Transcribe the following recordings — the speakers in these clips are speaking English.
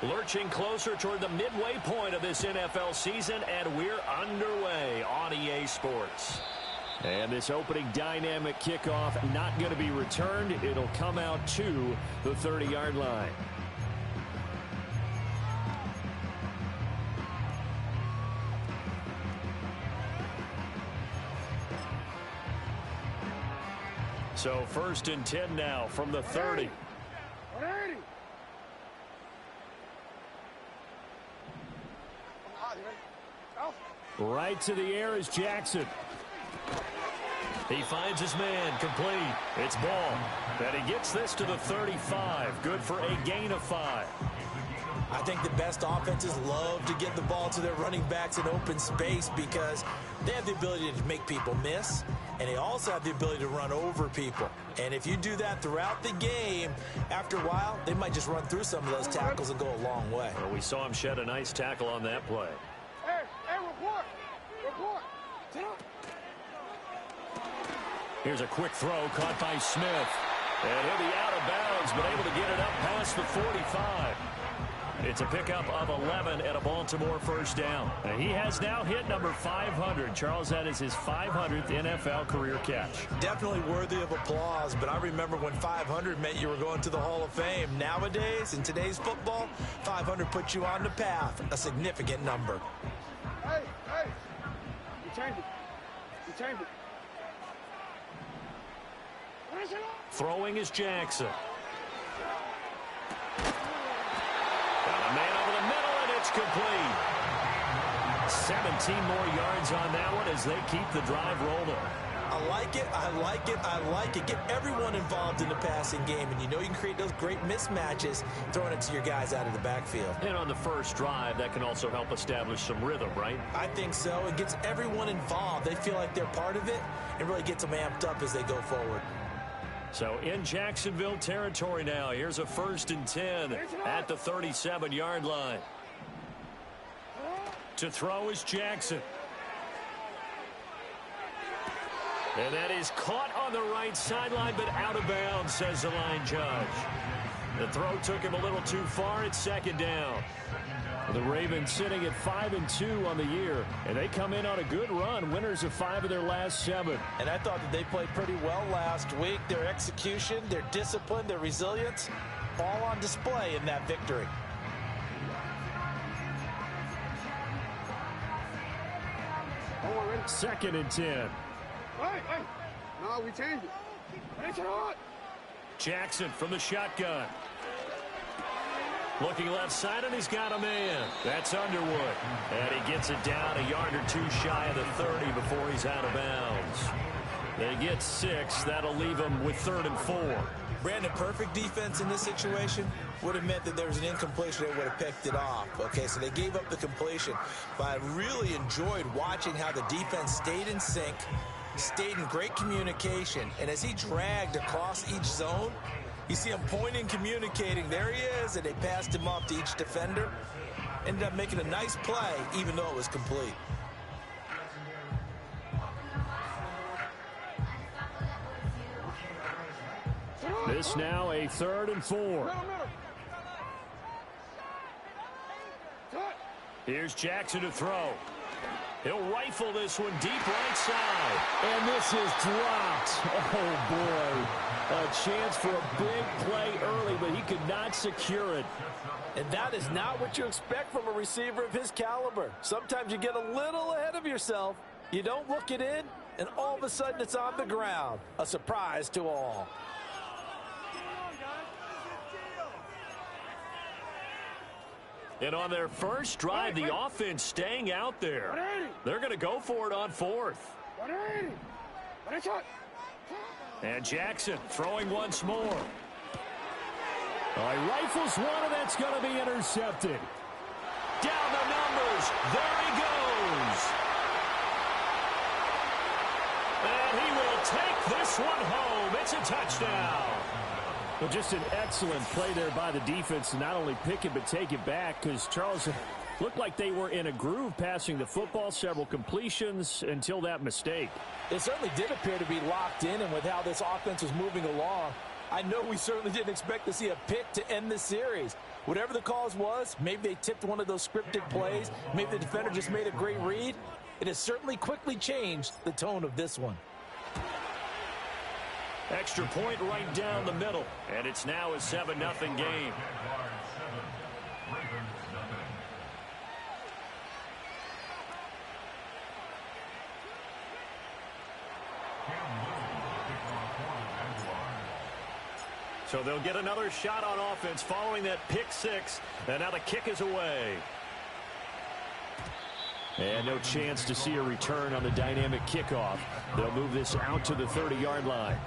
Lurching closer toward the midway point of this NFL season, and we're underway on EA Sports. And this opening dynamic kickoff not going to be returned. It'll come out to the 30-yard line. So 1st and 10 now from the 30. Right to the air is Jackson. He finds his man, complete. It's ball. And he gets this to the 35. Good for a gain of 5. I think the best offenses love to get the ball to their running backs in open space because they have the ability to make people miss, and they also have the ability to run over people. And if you do that throughout the game, after a while, they might just run through some of those tackles and go a long way. Well, we saw him shed a nice tackle on that play. Hey, report. Here's a quick throw caught by Smith. And he'll be out of bounds, but able to get it up past the 45. It's a pickup of 11 and a Baltimore first down. And he has now hit number 500. Charles, that is his 500th NFL career catch. Definitely worthy of applause, but I remember when 500 meant you were going to the Hall of Fame. Nowadays, in today's football, 500 puts you on the path, a significant number. Hey, you change it. Throwing is Jackson. Got a man over the middle, and it's complete. 17 more yards on that one as they keep the drive rolling. I like it. Get everyone involved in the passing game, and you know you can create those great mismatches throwing it to your guys out of the backfield. And on the first drive, that can also help establish some rhythm, right? I think so. It gets everyone involved. They feel like they're part of it and really gets them amped up as they go forward. So in Jacksonville territory now. Here's a 1st and 10 at the 37-yard line. To throw is Jackson. And that is caught on the right sideline, but out of bounds, says the line judge. The throw took him a little too far. It's 2nd down. The Ravens sitting at 5-2 on the year, and they come in on a good run, winners of 5 of their last 7. And I thought that they played pretty well last week. Their execution, their discipline, their resilience, all on display in that victory. Second and 10. Hey. No, we changed it. Jackson from the shotgun. Looking left side, and he's got a man. That's Underwood. And he gets it down a yard or two shy of the 30 before he's out of bounds. They get 6. That'll leave them with 3rd and 4. Brandon, perfect defense in this situation would have meant that there was an incompletion. They would have picked it off. Okay, so they gave up the completion. But I really enjoyed watching how the defense stayed in sync, stayed in great communication. And as he dragged across each zone, you see him pointing, communicating. There he is, and they passed him off to each defender. Ended up making a nice play, even though it was complete. This now a 3rd and 4. Here's Jackson to throw. He'll rifle this one deep right side. And this is dropped. Oh, boy. A chance for a big play early, but he could not secure it. And that is not what you expect from a receiver of his caliber. Sometimes you get a little ahead of yourself. You don't look it in, and all of a sudden it's on the ground. A surprise to all. And on their first drive, the offense staying out there. They're going to go for it on 4th. And Jackson throwing once more. He rifles one, and that's going to be intercepted. Down the numbers. There he goes. And he will take this one home. It's a touchdown. Well, just an excellent play there by the defense to not only pick it but take it back, because Charles, Looked like they were in a groove passing the football, several completions until that mistake. It certainly did appear to be locked in, and with how this offense was moving along, I know we certainly didn't expect to see a pick to end the series. Whatever the cause was, maybe they tipped one of those scripted plays, maybe the defender just made a great read. It has certainly quickly changed the tone of this one. Extra point right down the middle, and it's now a 7-0 game. So they'll get another shot on offense following that pick six, and now the kick is away. And no chance to see a return on the dynamic kickoff. They'll move this out to the 30-yard line.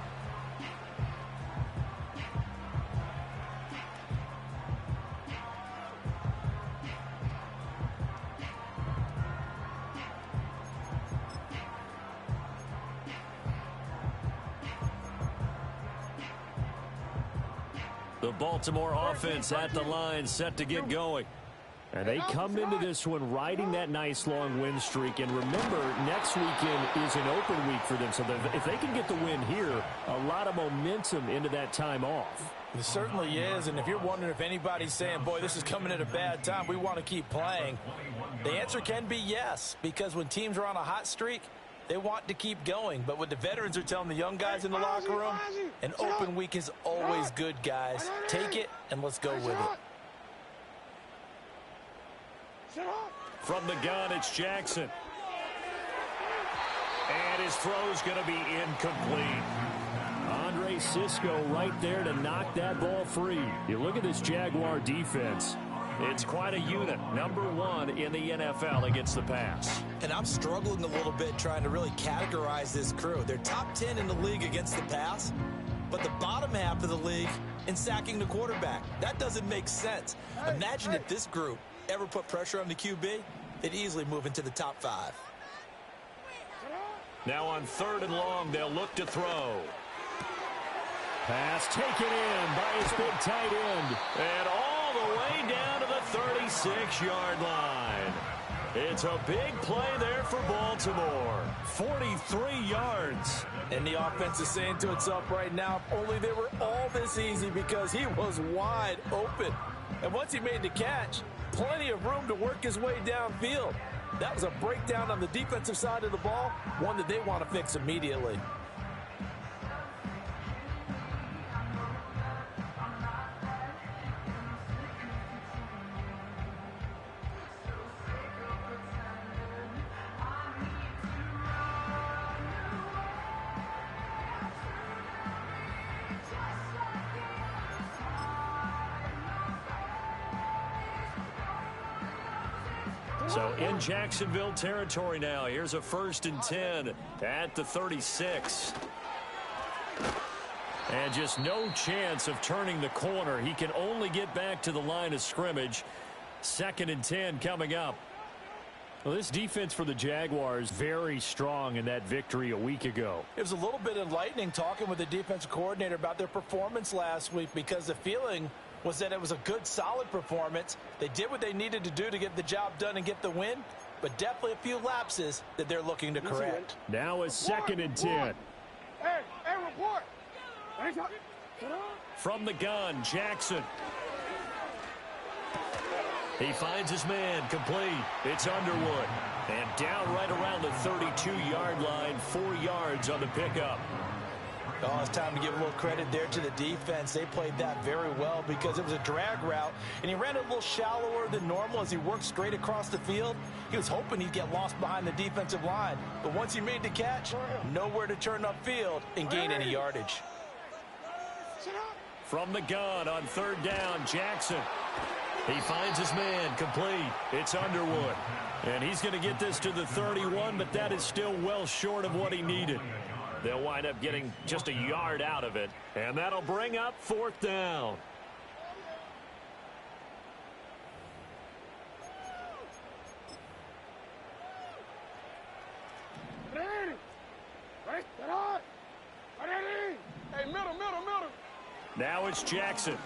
The Baltimore offense at the line, set to get going. And they come into this one riding that nice long win streak. And remember, next weekend is an open week for them. So if they can get the win here, a lot of momentum into that time off. It certainly is. And if you're wondering if anybody's saying, boy, this is coming at a bad time, we want to keep playing, the answer can be yes. Because when teams are on a hot streak, they want to keep going. But what the veterans are telling the young guys in the locker room, an open week is always good, guys. Take it and let's go with it. From the gun, it's Jackson. And his throw's going to be incomplete. Andre Cisco right there to knock that ball free. You look at this Jaguar defense. It's quite a unit. #1 in the NFL against the pass. And I'm struggling a little bit trying to really categorize this crew. They're top 10 in the league against the pass, but the bottom half of the league in sacking the quarterback. That doesn't make sense. Imagine if this group ever put pressure on the QB, they'd easily move into the top 5. Now on 3rd and long, they'll look to throw. Pass taken in by his big tight end. And all the way down to the 36-yard line. It's a big play there for Baltimore. 43 yards. And the offense is saying to itself right now, if only they were all this easy, because he was wide open. And once he made the catch, plenty of room to work his way downfield. That was a breakdown on the defensive side of the ball, one that they want to fix immediately. So in Jacksonville territory now. Here's a 1st and 10 at the 36. And just no chance of turning the corner. He can only get back to the line of scrimmage. 2nd and 10 coming up. Well, this defense for the Jaguars very strong in that victory a week ago. It was a little bit enlightening talking with the defensive coordinator about their performance last week, because the feeling was that it was a good, solid performance. They did what they needed to do to get the job done and get the win, but definitely a few lapses that they're looking to correct. Now a 2nd and 10. Hey, report. From the gun, Jackson. He finds his man, complete. It's Underwood. And down right around the 32-yard line, 4 yards on the pickup. Oh, it's time to give a little credit there to the defense. They played that very well because it was a drag route, and he ran it a little shallower than normal as he worked straight across the field. He was hoping he'd get lost behind the defensive line, but once he made the catch, nowhere to turn upfield and gain any yardage. From the gun on 3rd down, Jackson. He finds his man, complete. It's Underwood. And he's going to get this to the 31, but that is still well short of what he needed. They'll wind up getting just a yard out of it, and that'll bring up 4th down. Hey, middle. Now it's Jackson.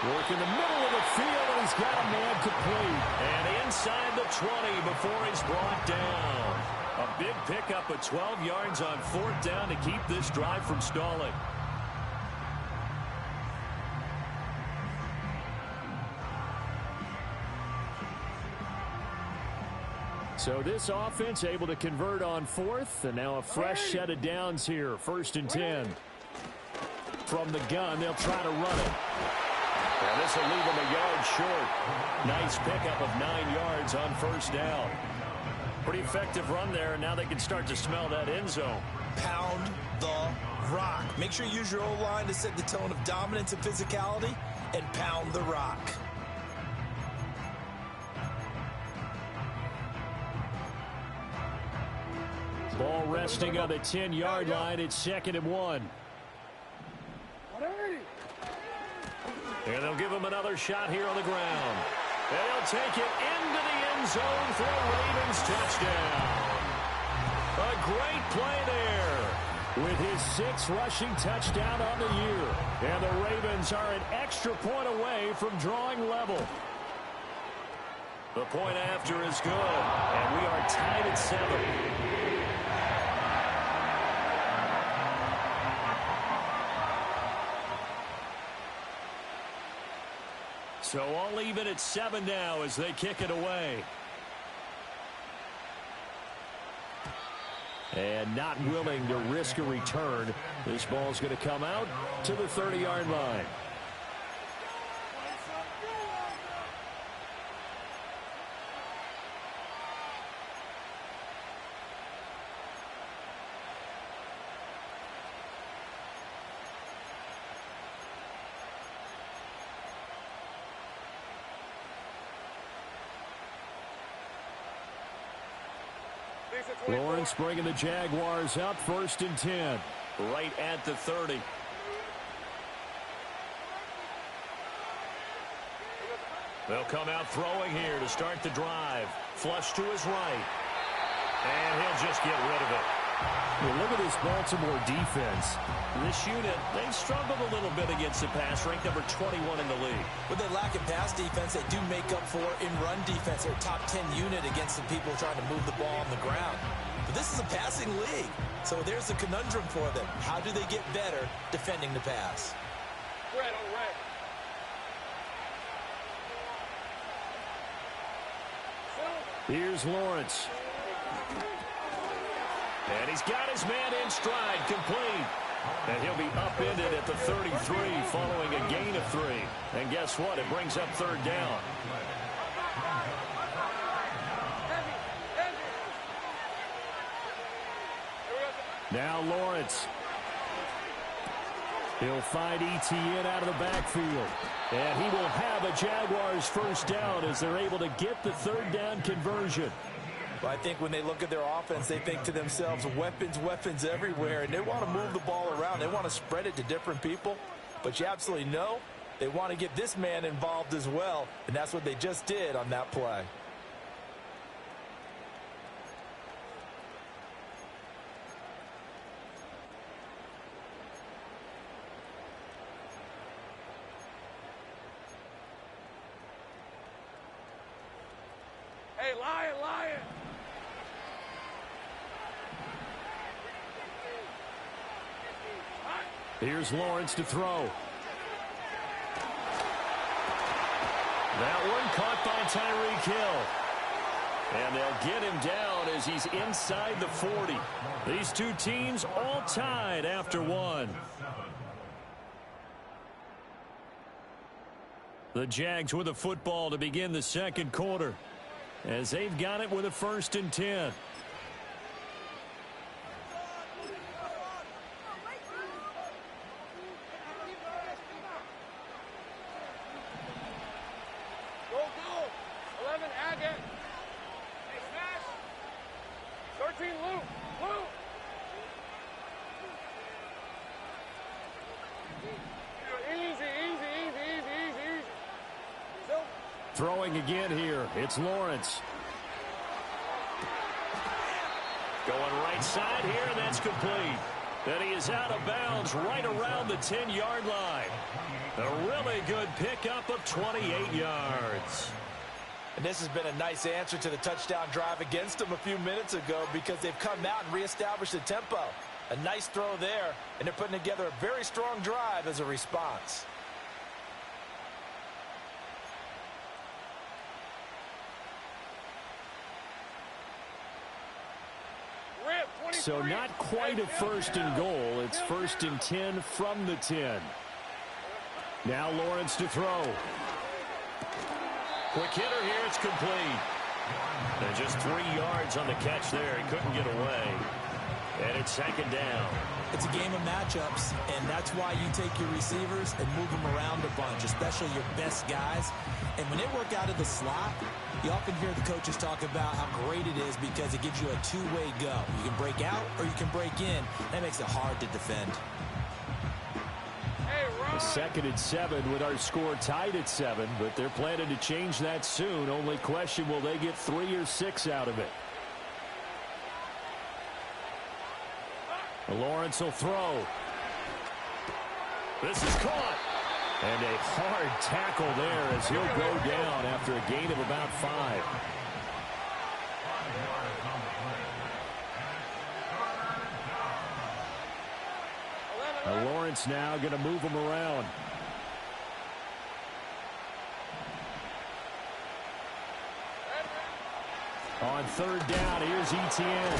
Working the middle of the field, and he's got a man complete. And inside the 20 before he's brought down. A big pickup of 12 yards on 4th down to keep this drive from stalling. So this offense able to convert on 4th, and now a fresh set of downs here. 1st and 10. From the gun, they'll try to run it. And this will leave them a yard short. Nice pickup of 9 yards on 1st down. Pretty effective run there, and now they can start to smell that end zone. Pound the rock. Make sure you use your O-line to set the tone of dominance and physicality, and pound the rock. Ball resting on the 10-yard line. It's 2nd and 1. And they'll give him another shot here on the ground. They'll take it into the end zone for a Ravens touchdown. A great play there with his 6th rushing touchdown on the year. And the Ravens are an extra point away from drawing level. The point after is good, and we are tied at 7. So all even at 7 now as they kick it away. And not willing to risk a return. This ball's going to come out to the 30-yard line. Lawrence bringing the Jaguars up, 1st and 10. Right at the 30. They'll come out throwing here to start the drive. Flush to his right. And he'll just get rid of it. Well, look at this Baltimore defense. This unit, they've struggled a little bit against the pass, ranked number 21 in the league. With their lack of pass defense, they do make up for in run defense. They're a top 10 unit against the people trying to move the ball on the ground. But this is a passing league, so there's a conundrum for them. How do they get better defending the pass? Red on red. Here's Lawrence. And he's got his man in stride, complete. And he'll be upended at the 33 following a gain of 3. And guess what? It brings up 3rd down. Now Lawrence. He'll find Etienne out of the backfield. And he will have a Jaguars 1st down as they're able to get the 3rd down conversion. Well, I think when they look at their offense, they think to themselves, weapons everywhere, and they want to move the ball around. They want to spread it to different people, but you absolutely know they want to get this man involved as well, and that's what they just did on that play. Hey, lion! Here's Lawrence to throw. That one caught by Tyreek Hill. And they'll get him down as he's inside the 40. These two teams all tied after 1. The Jags with the football to begin the 2nd quarter, as they've got it with a 1st and 10. Go! 11, Agate. Hey, smash. 13, Luke. Easy. Silver. Throwing again here. It's Lawrence. Going right side here, and that's complete. And he is out of bounds right around the 10-yard line. A really good pickup of 28 yards. And this has been a nice answer to the touchdown drive against them a few minutes ago because they've come out and reestablished the tempo. A nice throw there, and they're putting together a very strong drive as a response. So not quite a first and goal. It's first and 10 from the 10. Now Lawrence to throw. Quick hitter here. It's complete. And just 3 yards on the catch there. He couldn't get away. And it's second down. It's a game of matchups, and that's why you take your receivers and move them around a bunch, especially your best guys. And when they work out of the slot, you often hear the coaches talk about how great it is because it gives you a two-way go. You can break out or you can break in. That makes it hard to defend. A second and 7 with our score tied at 7, but they're planning to change that soon. Only question, will they get 3 or 6 out of it? Lawrence will throw. This is caught. And a hard tackle there as he'll go down after a gain of about 5. Lawrence now going to move him around. On third down, here's Etienne.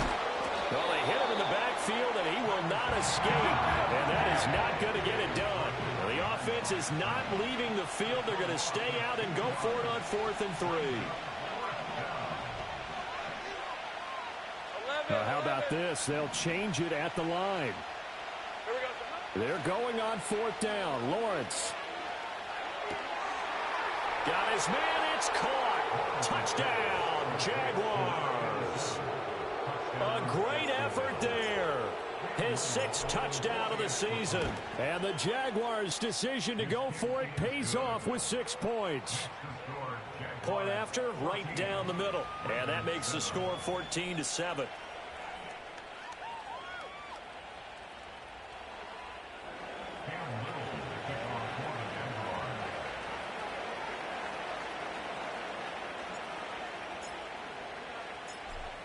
Well, they hit him in the backfield, and he will not escape. And that is not going to get it done. The offense is not leaving the field. They're going to stay out and go for it on 4th and 3. How about this? They'll change it at the line. They're going on 4th down. Lawrence. Got his man. It's caught. Touchdown, Jaguars. A great effort there. His 6th touchdown of the season. And the Jaguars' decision to go for it pays off with 6 points. Point after, right down the middle. And that makes the score 14-7.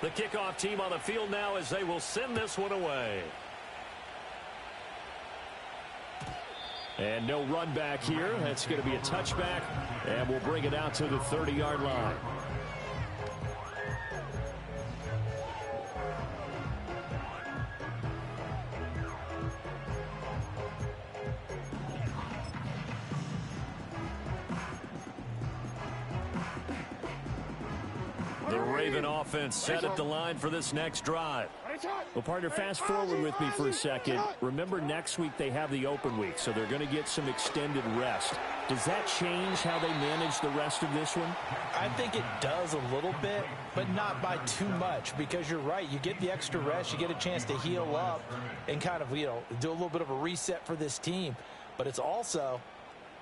The kickoff team on the field now as they will send this one away. And no run back here. That's going to be a touchback, and we'll bring it out to the 30-yard line. The Raven offense set at the line for this next drive. Well, partner, fast forward with me for a second. Remember, next week they have the open week, so they're going to get some extended rest. Does that change how they manage the rest of this one? I think it does a little bit, but not by too much, because you're right. You get the extra rest. You get a chance to heal up and kind of, do a little bit of a reset for this team. But it's also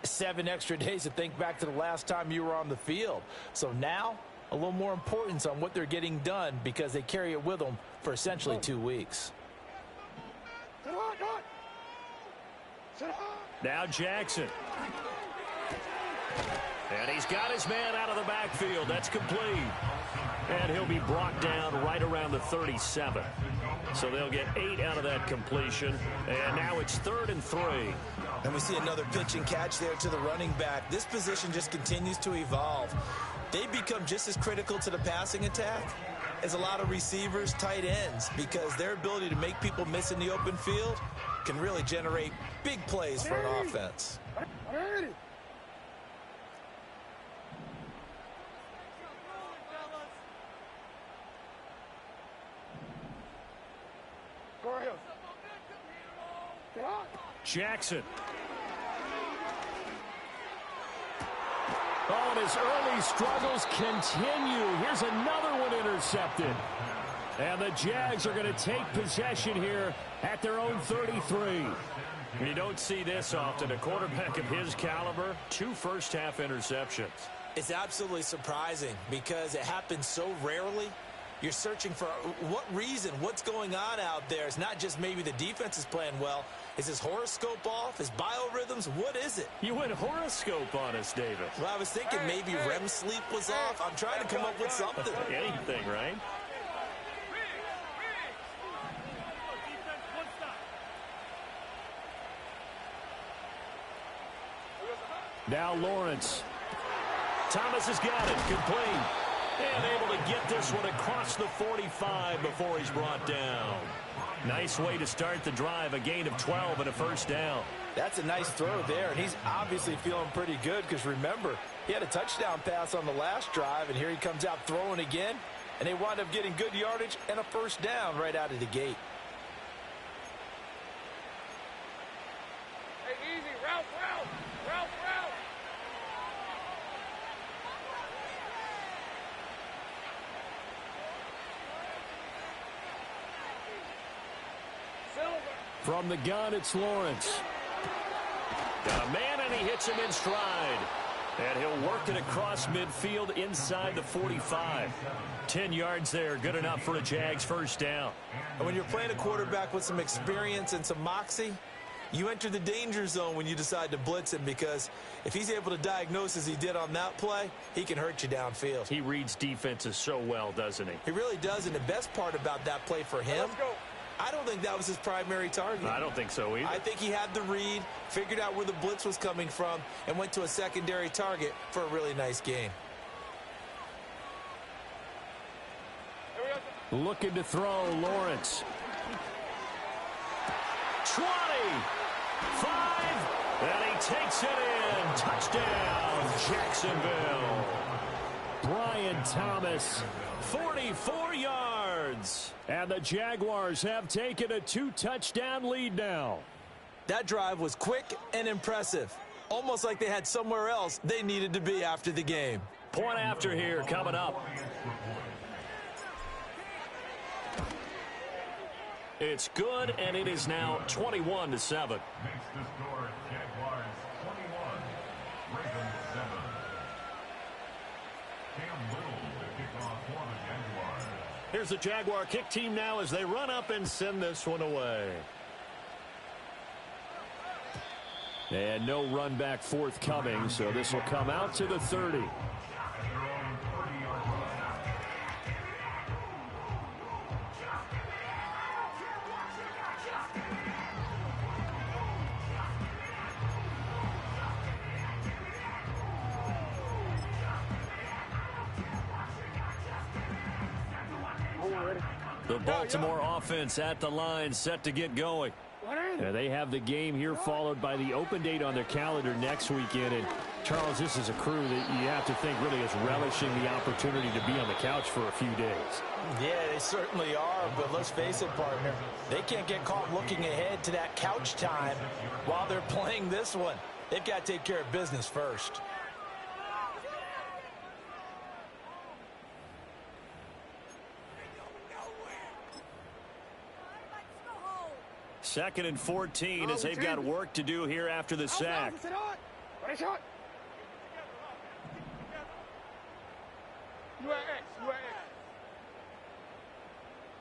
7 extra days to think back to the last time you were on the field. So now, a little more importance on what they're getting done because they carry it with them for essentially 2 weeks. Now Jackson. And he's got his man out of the backfield. That's complete. And he'll be brought down right around the 37. So they'll get 8 out of that completion. And now it's 3rd and 3. And we see another pitch and catch there to the running back. This position just continues to evolve. They become just as critical to the passing attack as a lot of receivers, tight ends, because their ability to make people miss in the open field can really generate big plays for an offense. Jackson. Oh, and his early struggles continue. Here's another one intercepted. And the Jags are going to take possession here at their own 33. You don't see this often. A quarterback of his caliber, 2 first-half interceptions. It's absolutely surprising because it happens so rarely. You're searching for what reason, what's going on out there. It's not just maybe the defense is playing well. Is his horoscope off? His biorhythms? What is it? You went horoscope on us, David. Well, I was thinking maybe REM sleep was off. I'm trying to come up with something. Anything, right? Now Lawrence. Thomas has got it. Complete. And able to get this one across the 45 before he's brought down. Nice way to start the drive. A gain of 12 and a first down. That's a nice throw there, and he's obviously feeling pretty good because, remember, he had a touchdown pass on the last drive, and here he comes out throwing again, and they wound up getting good yardage and a first down right out of the gate. Hey, easy. Route. From the gun, it's Lawrence. Got a man, and he hits him in stride. And he'll work it across midfield inside the 45. 10 yards there, good enough for a Jags first down. And when you're playing a quarterback with some experience and some moxie, you enter the danger zone when you decide to blitz him, because if he's able to diagnose as he did on that play, he can hurt you downfield. He reads defenses so well, doesn't he? He really does, and the best part about that play for him, Let's go. I don't think that was his primary target. I don't think so either. I think he had the read, figured out where the blitz was coming from, and went to a secondary target for a really nice gain. Looking to throw, Lawrence. 20, 5, and he takes it in. Touchdown, Jacksonville. Brian Thomas, 44 yards. And the Jaguars have taken a 2-touchdown lead now. That drive was quick and impressive. Almost like they had somewhere else they needed to be after the game. Point after here coming up. It's good, and it is now 21-7. Here's the Jaguar kick team now as they run up and send this one away. And no run back forthcoming, so this will come out to the 30. The Baltimore offense at the line, set to get going. They have the game here followed by the open date on their calendar next weekend. And Charles, this is a crew that you have to think really is relishing the opportunity to be on the couch for a few days. Yeah, they certainly are, but let's face it, partner, they can't get caught looking ahead to that couch time while they're playing this one. They've got to take care of business first. Second and 14 as they've got work to do here after the sack.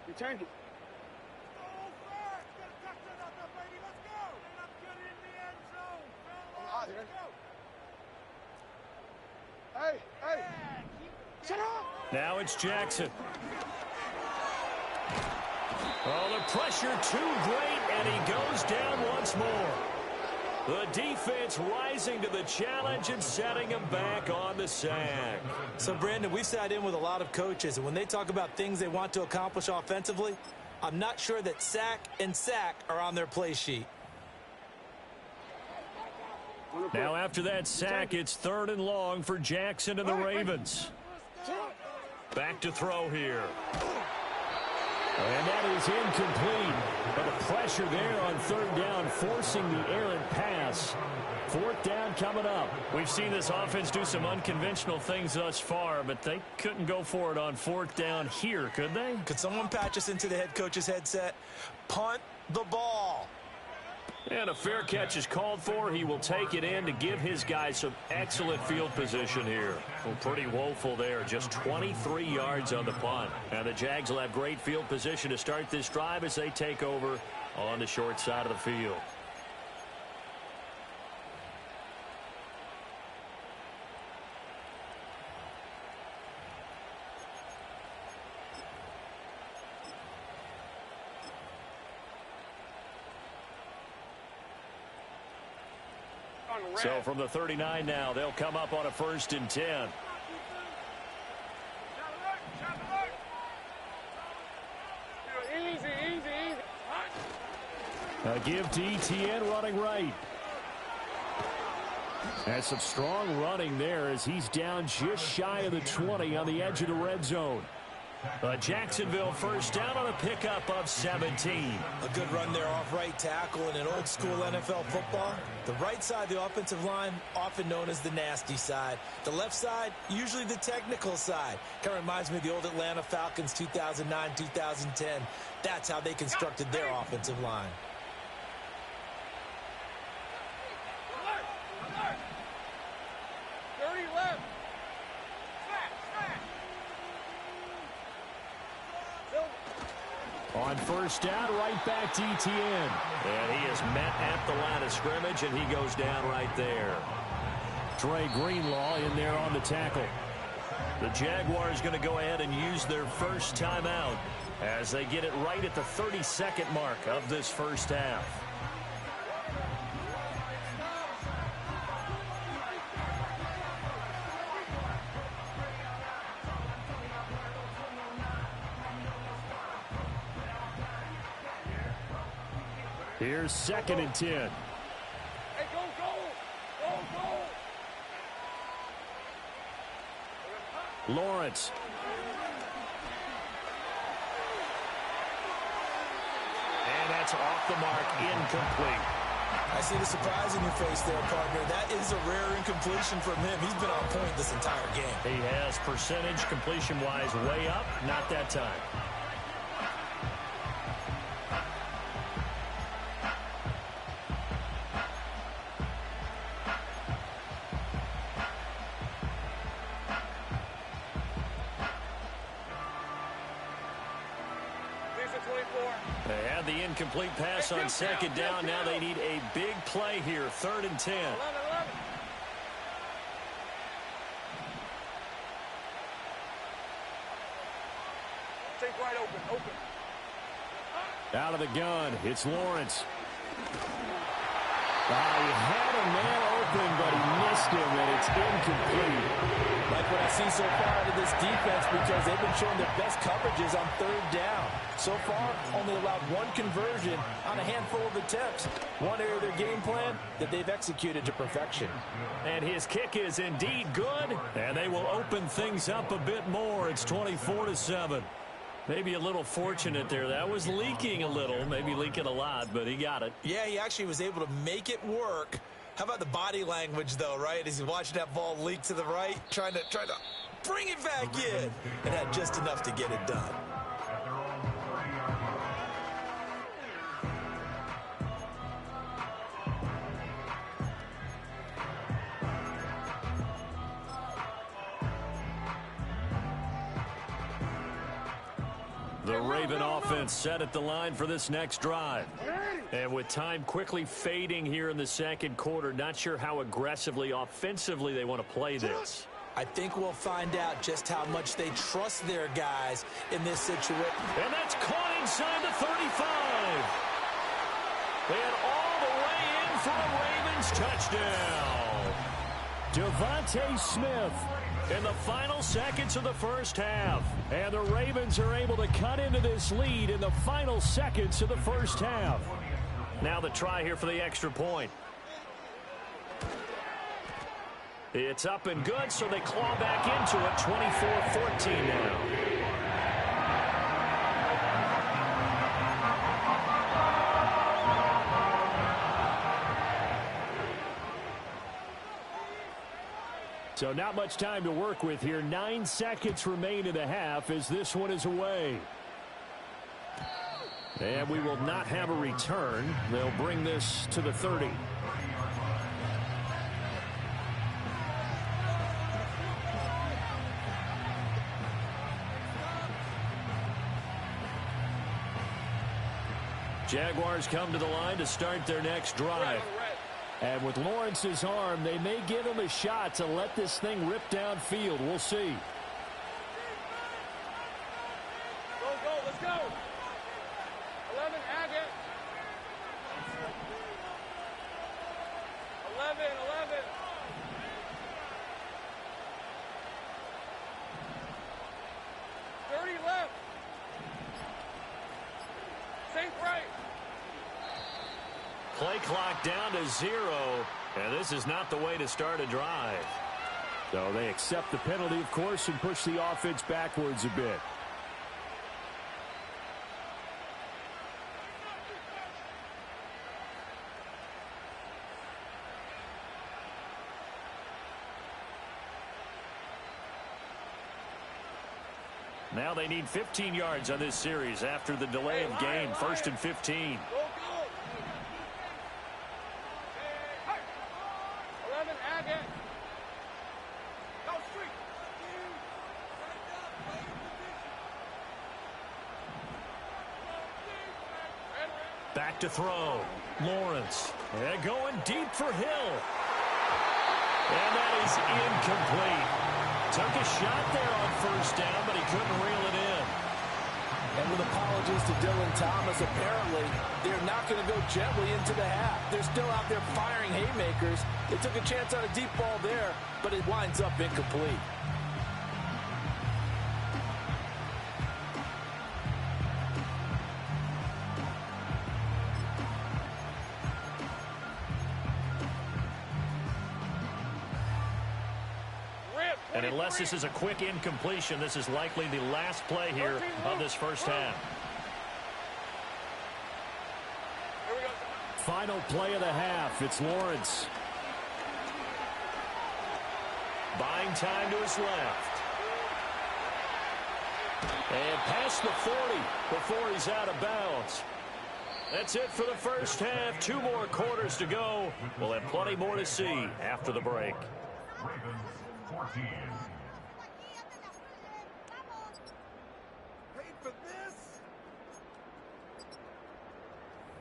Return it. Hey, shut up. Now it's Jackson. Oh, the pressure too great, and he goes down once more. The defense rising to the challenge and setting him back on the sack. So, Brandon, we've sat in with a lot of coaches, and when they talk about things they want to accomplish offensively, I'm not sure that sack and sack are on their play sheet. Now after that sack, it's 3rd and long for Jackson and the Ravens. Back to throw here. And that is incomplete. But the pressure there on 3rd down, forcing the errant pass. 4th down coming up. We've seen this offense do some unconventional things thus far, but they couldn't go for it on 4th down here, could they? Could someone patch us into the head coach's headset? Punt the ball. And a fair catch is called for. He will take it in to give his guys some excellent field position here. Well, pretty woeful there. Just 23 yards on the punt. And the Jags will have great field position to start this drive as they take over on the short side of the field. So from the 39 now, they'll come up on a 1st and 10. A give to Etienne running right. And some strong running there as he's down just shy of the 20 on the edge of the red zone. Jacksonville first down on a pickup of 17. A good run there off right tackle in an old school NFL football. The right side of the offensive line, often known as the nasty side. The left side, usually the technical side. Kind of reminds me of the old Atlanta Falcons 2009, 2010. That's how they constructed their offensive line. On first down, right back to Etienne. And he is met at the line of scrimmage, and he goes down right there. Trey Greenlaw in there on the tackle. The Jaguars going to go ahead and use their first timeout as they get it right at the 32nd mark of this first half. Here's 2nd and 10. Hey, go, go! Go, go! Lawrence. And that's off the mark, incomplete. I see the surprise in your face there, partner. That is a rare incompletion from him. He's been on point this entire game. He has percentage completion-wise way up, not that time. They had the incomplete pass on 2nd down. Now they need a big play here. 3rd and 10. 11. Take right open. Out of the gun, it's Lawrence. He had a man open, but he missed him, and it's incomplete. Like what I see so far out of this defense, because they've been showing their best coverages on 3rd down. So far, only allowed one conversion on a handful of attempts. One area of their game plan that they've executed to perfection. And his kick is indeed good, and they will open things up a bit more. It's 24-7. Maybe a little fortunate there. That was leaking a little, maybe leaking a lot, but he got it. Yeah, he actually was able to make it work. How about the body language, though, right? As he's watching that ball leak to the right, trying to bring it back in, and had just enough to get it done. The Raven offense set at the line for this next drive. And with time quickly fading here in the 2nd quarter, not sure how aggressively, offensively they want to play this. I think we'll find out just how much they trust their guys in this situation. And that's caught inside the 35. And all the way in for a Ravens touchdown. Devontae Smith in the final seconds of the first half. And the Ravens are able to cut into this lead in the final seconds of the first half. Now the try here for the extra point. It's up and good, so they claw back into it. 24-14 now. So not much time to work with here. 9 seconds remain in the half as this one is away. And we will not have a return. They'll bring this to the 30. Jaguars come to the line to start their next drive. And with Lawrence's arm, they may give him a shot to let this thing rip downfield. We'll see. Go, let's go. 11, Agate. 11. 30 left. Safe right. Play clock down to 0, and this is not the way to start a drive. So they accept the penalty, of course, and push the offense backwards a bit. Now they need 15 yards on this series after the delay of game. 1st and 15. Go. 11, Agate. Go street. Back to throw. Lawrence. And going deep for Hill. And that is incomplete. Took a shot there on 1st down, but he couldn't reel it in. And with apologies to Dylan Thomas, apparently they're not going to go gently into the half. They're still out there firing haymakers. They took a chance on a deep ball there, but it winds up incomplete. And unless this is a quick incompletion, this is likely the last play here of this first half. Final play of the half. It's Lawrence. Buying time to his left. And past the 40 before he's out of bounds. That's it for the first half. 2 more quarters to go. We'll have plenty more to see after the break.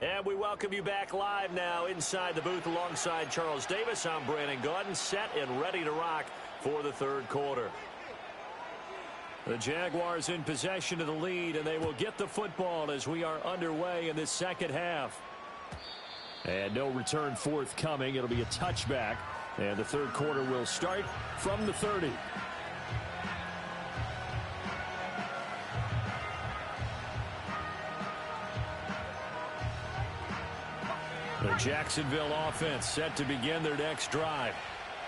And we welcome you back live now inside the booth alongside Charles Davis. I'm Brandon Gaudin, set and ready to rock for the 3rd quarter. The Jaguars in possession of the lead, and they will get the football as we are underway in this 2nd half. And no return forthcoming. It'll be a touchback. And the 3rd quarter will start from the 30. The Jacksonville offense set to begin their next drive.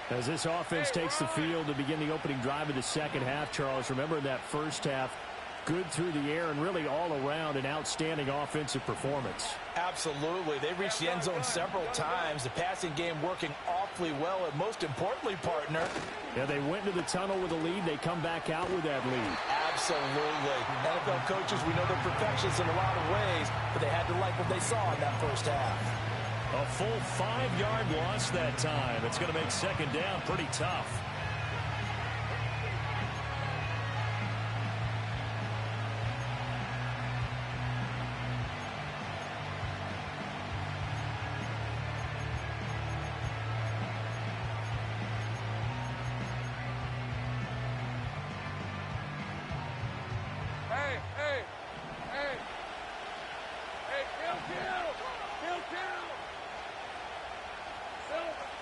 As this offense takes the field to begin the opening drive of the 2nd half, Charles, remember in that 1st half, good through the air and really all around an outstanding offensive performance. Absolutely. They reached the end zone several times. The passing game working awfully well, and most importantly, partner. Yeah, they went into the tunnel with a lead. They come back out with that lead. Absolutely. NFL coaches, we know they're perfectionists in a lot of ways, but they had to like what they saw in that 1st half. A full 5-yard loss that time. It's going to make 2nd down pretty tough.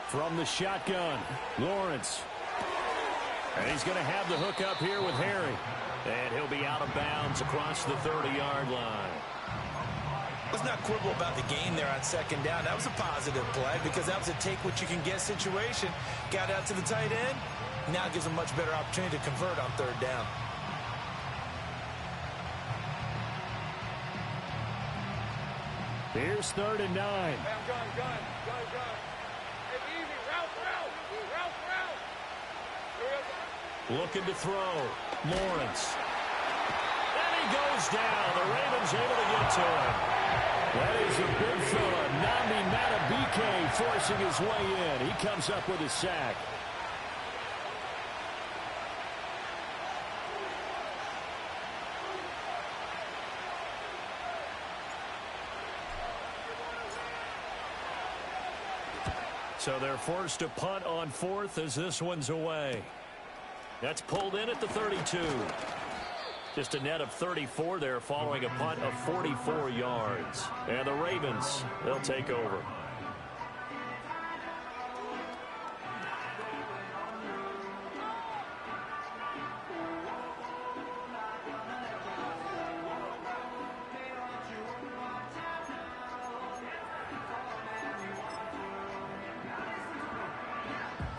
From the shotgun, Lawrence. And he's going to have the hook up here with Harry. And he'll be out of bounds across the 30-yard line. Let's not quibble about the gain there on 2nd down. That was a positive play because that was a take-what-you-can-get situation. Got out to the tight end. Now gives a much better opportunity to convert on 3rd down. Here's 3rd and 9. Gun. Hey, easy. Route. Looking to throw. Lawrence. And he goes down. The Ravens able to get to him. That is a big fella. Nnamdi Madubuike forcing his way in. He comes up with a sack. So they're forced to punt on fourth as this one's away. That's pulled in at the 32. Just a net of 34 there following a punt of 44 yards. And the Ravens, they'll take over.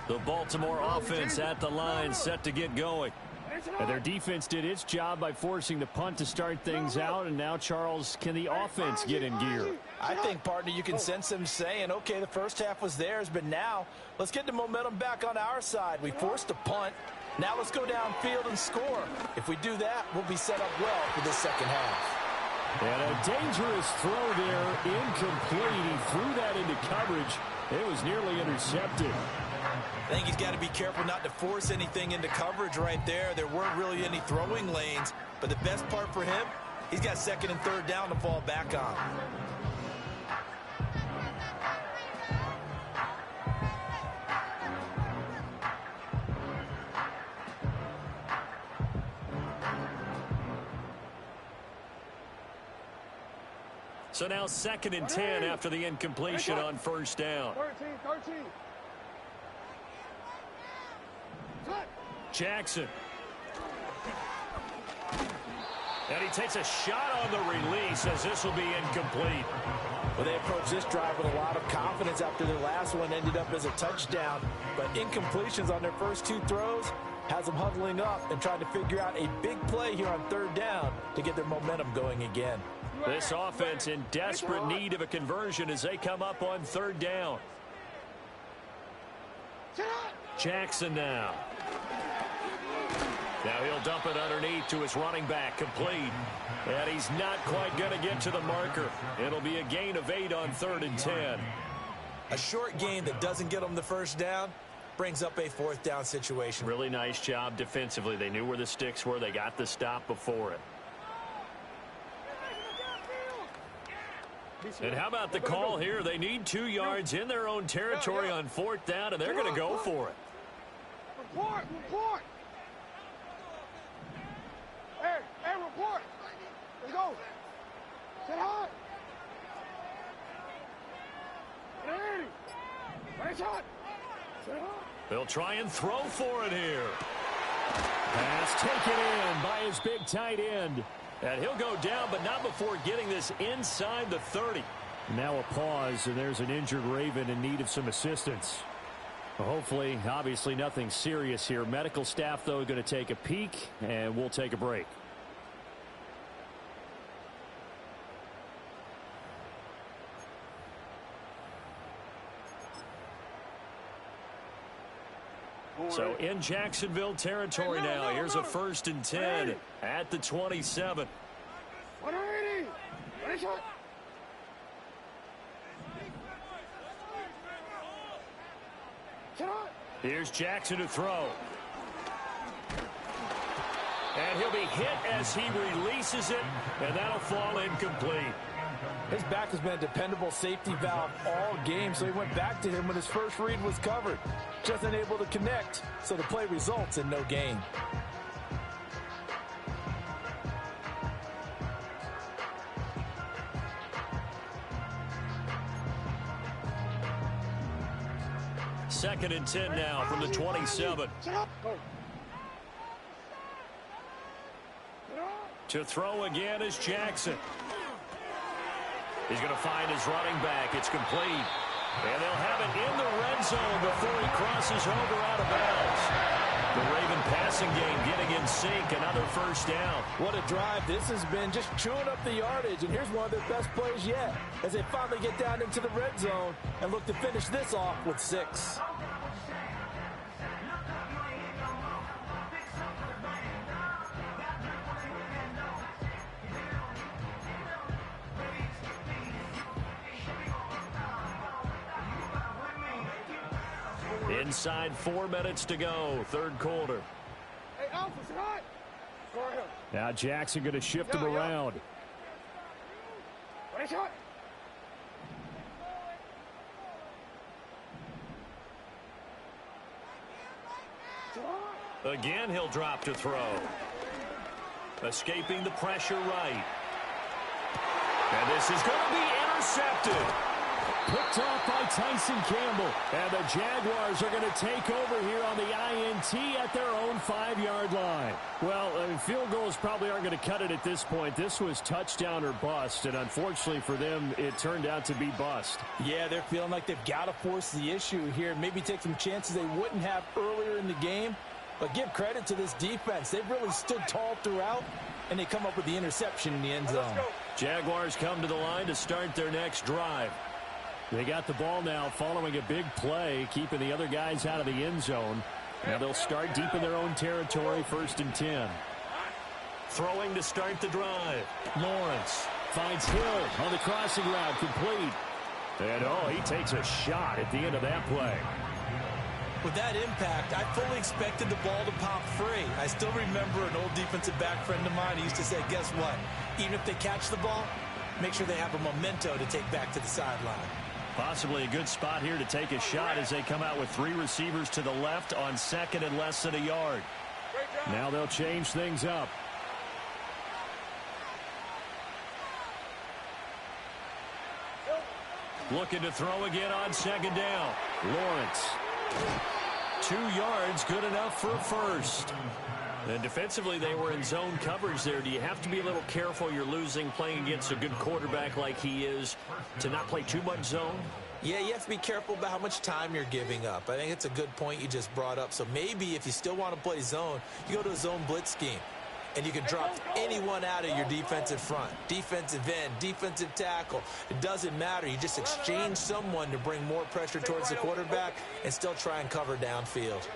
The Baltimore offense at the line, set to get going. And their defense did its job by forcing the punt to start things out. And now, Charles, can the offense get in gear? I think, partner, you can sense them saying, okay, the first half was theirs, but now let's get the momentum back on our side. We forced a punt. Now let's go downfield and score. If we do that, we'll be set up well for this second half. And a dangerous throw there, incomplete. He threw that into coverage. It was nearly intercepted. I think he's got to be careful not to force anything into coverage right there. There weren't really any throwing lanes, but the best part for him, he's got second and third down to fall back on. So now 2nd and 10 after the incompletion on first down. 13. Jackson. And he takes a shot on the release as this will be incomplete. Well, they approached this drive with a lot of confidence after their last one ended up as a touchdown. But incompletions on their first two throws has them huddling up and trying to figure out a big play here on third down to get their momentum going again. This offense in desperate need of a conversion as they come up on third down. Jackson now. Now he'll dump it underneath to his running back, complete. And he's not quite going to get to the marker. It'll be a gain of 8 on 3rd and 10. A short gain that doesn't get them the first down brings up a 4th down situation. Really nice job defensively. They knew where the sticks were. They got the stop before it. And how about the call here? They need 2 yards in their own territory on 4th down, and they're going to go for it. Report! Hey, report! Let's go! Sit hot! Nice shot! Sit hot! They'll try and throw for it here. Pass taken in by his big tight end. And he'll go down, but not before getting this inside the 30. Now a pause, and there's an injured Raven in need of some assistance. Hopefully, obviously nothing serious here. Medical staff, though, going to take a peek, and we'll take a break. So in Jacksonville territory now. Here's a 1st and 10 at the 27. 180! Ready, shot! Here's Jackson to throw. And he'll be hit as he releases it, and that'll fall incomplete. His back has been a dependable safety valve all game, so he went back to him when his first read was covered. Just unable to connect, so the play results in no gain. Second and 10 now from the 27. To throw again is Jackson. He's going to find his running back. It's complete. And they'll have it in the red zone before he crosses over out of bounds. The Raven passing game getting in sync. Another first down. What a drive this has been, just chewing up the yardage. And here's one of their best plays yet as they finally get down into the red zone and look to finish this off with 6. Inside 4 minutes to go, third quarter. Hey, Alpha, sit hot. Score him. Now Jackson going to shift him around. Ready, shot. Again, he'll drop to throw. Escaping the pressure right. And this is going to be intercepted. Picked off by Tyson Campbell. And the Jaguars are going to take over here on the INT at their own 5-yard line. Well, field goals probably aren't going to cut it at this point. This was touchdown or bust, and unfortunately for them, it turned out to be bust. Yeah, they're feeling like they've got to force the issue here, maybe take some chances they wouldn't have earlier in the game. But give credit to this defense. They've really stood tall throughout, and they come up with the interception in the end zone. Jaguars come to the line to start their next drive. They got the ball now following a big play, keeping the other guys out of the end zone. Now they'll start deep in their own territory, 1st and 10. Throwing to start the drive. Lawrence finds Hill on the crossing route, complete. And, he takes a shot at the end of that play. With that impact, I fully expected the ball to pop free. I still remember an old defensive back friend of mine. He used to say, guess what? Even if they catch the ball, make sure they have a memento to take back to the sideline. Possibly a good spot here to take a shot as they come out with 3 receivers to the left on 2nd and less than a yard. Now they'll change things up. Looking to throw again on 2nd down. Lawrence. 2 yards, good enough for a first. And defensively, they were in zone coverage there. Do you have to be a little careful you're losing playing against a good quarterback like he is to not play too much zone? Yeah, you have to be careful about how much time you're giving up. I think it's a good point you just brought up. So maybe if you still want to play zone, you go to a zone blitz scheme. And you can drop anyone out of your defensive front. Defensive end, defensive tackle. It doesn't matter. You just exchange someone to bring more pressure towards the quarterback and still try and cover downfield.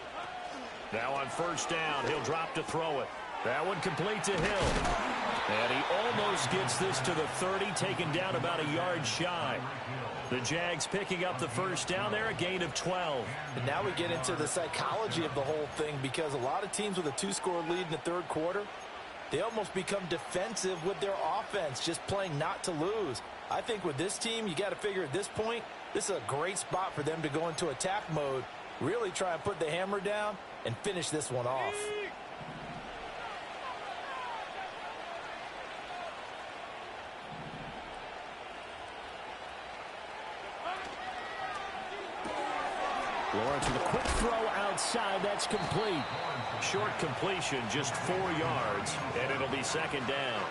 Now on 1st down, he'll drop to throw it. That one complete to Hill. And he almost gets this to the 30, taken down about a yard shy. The Jags picking up the 1st down there, a gain of 12. And now we get into the psychology of the whole thing because a lot of teams with a 2-score lead in the 3rd quarter, they almost become defensive with their offense, just playing not to lose. I think with this team, you got to figure at this point, this is a great spot for them to go into attack mode, really try and put the hammer down and finish this one off. Lawrence with a quick throw outside. That's complete. Short completion, just 4 yards, and it'll be 2nd down.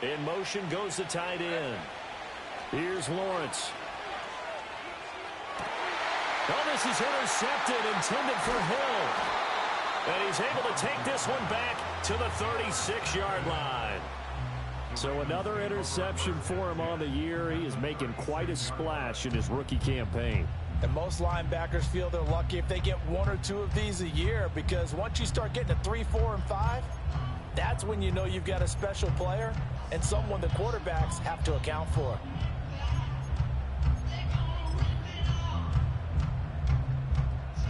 In motion goes the tight end. Here's Lawrence. Oh, this is intercepted, intended for Hill. And he's able to take this one back to the 36-yard line. So another interception for him on the year. He is making quite a splash in his rookie campaign. And most linebackers feel they're lucky if they get 1 or 2 of these a year because once you start getting to 3, 4, and 5, that's when you know you've got a special player and someone the quarterbacks have to account for.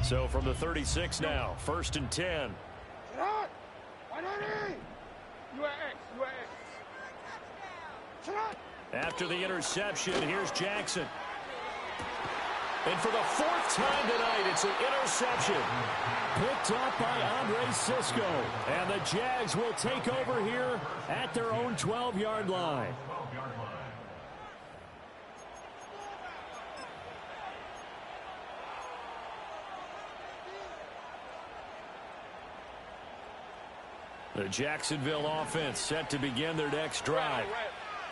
So from the 36 now, 1st and 10. Shot. 180. UAX. Shot. After the interception, here's Jackson. And for the 4th time tonight, it's an interception. Picked up by Andre Cisco. And the Jags will take over here at their own 12-yard line. The Jacksonville offense set to begin their next drive.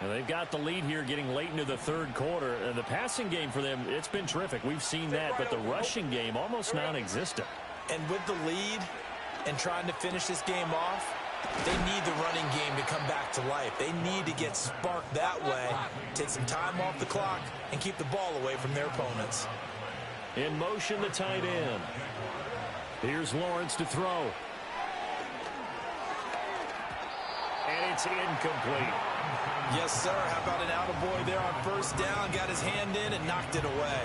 And they've got the lead here getting late into the 3rd quarter. And the passing game for them, it's been terrific. We've seen that, but the rushing game almost non-existent. And with the lead and trying to finish this game off, They need the running game to come back to life. They need to get sparked that way, take some time off the clock, and keep the ball away from their opponents. In motion, the tight end. Here's Lawrence to throw. And it's incomplete. Yes, sir. How about an attaboy there on first down? Got his hand in and knocked it away.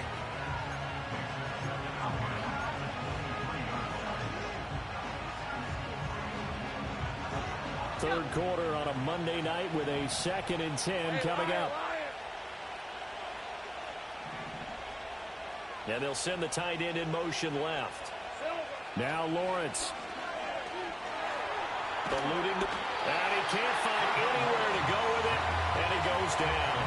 Third quarter on a Monday night with a 2nd and 10 coming up. And they'll send the tight end in motion left. Now Lawrence. Eluding the... And he can't find anywhere to go with it. And he goes down.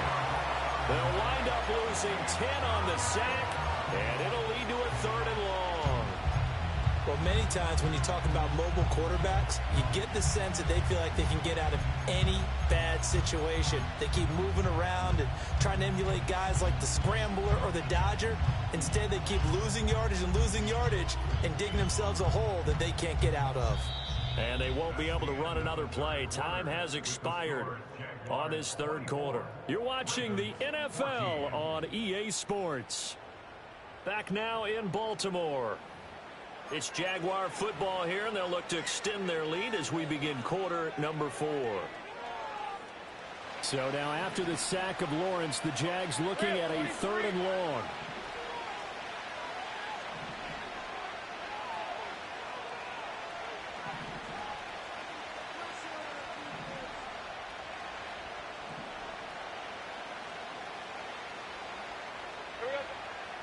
They'll wind up losing 10 on the sack. And it'll lead to a 3rd and long. Well, many times when you talk about mobile quarterbacks, you get the sense that they feel like they can get out of any bad situation. They keep moving around and trying to emulate guys like the Scrambler or the Dodger. Instead, they keep losing yardage and digging themselves a hole that they can't get out of. And they won't be able to run another play. Time has expired on this 3rd quarter. You're watching the NFL on EA Sports. Back now in Baltimore. It's Jaguar football here, and they'll look to extend their lead as we begin quarter number 4. So now after the sack of Lawrence, the Jags looking at a 3rd and long.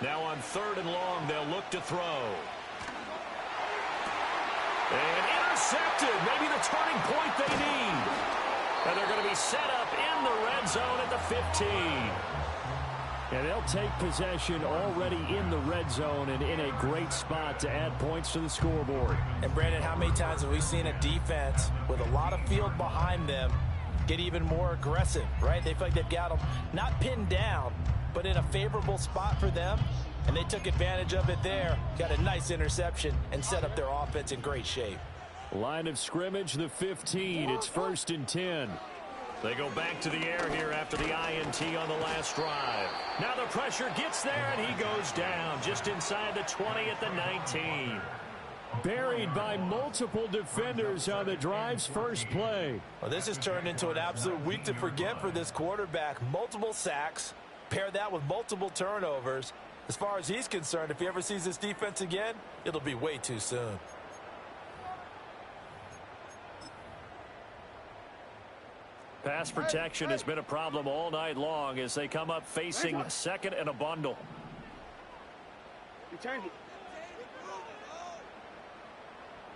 Now on 3rd and long, they'll look to throw. And intercepted. Maybe the turning point they need. And they're going to be set up in the red zone at the 15. And they'll take possession already in the red zone and in a great spot to add points to the scoreboard. And, Brandon, how many times have we seen a defense with a lot of field behind them get even more aggressive, right? They feel like they've got them not pinned down, but in a favorable spot for them. And they took advantage of it there. Got a nice interception and set up their offense in great shape. Line of scrimmage, the 15. It's 1st and 10. They go back to the air here after the INT on the last drive. Now the pressure gets there, and he goes down just inside the 20 at the 19. Buried by multiple defenders on the drive's first play. Well, this has turned into an absolute week to forget for this quarterback. Multiple sacks. Pair that with multiple turnovers. As far as he's concerned, if he ever sees this defense again, it'll be way too soon. Pass protection has been a problem all night long as they come up facing 2nd and a bundle. You change it.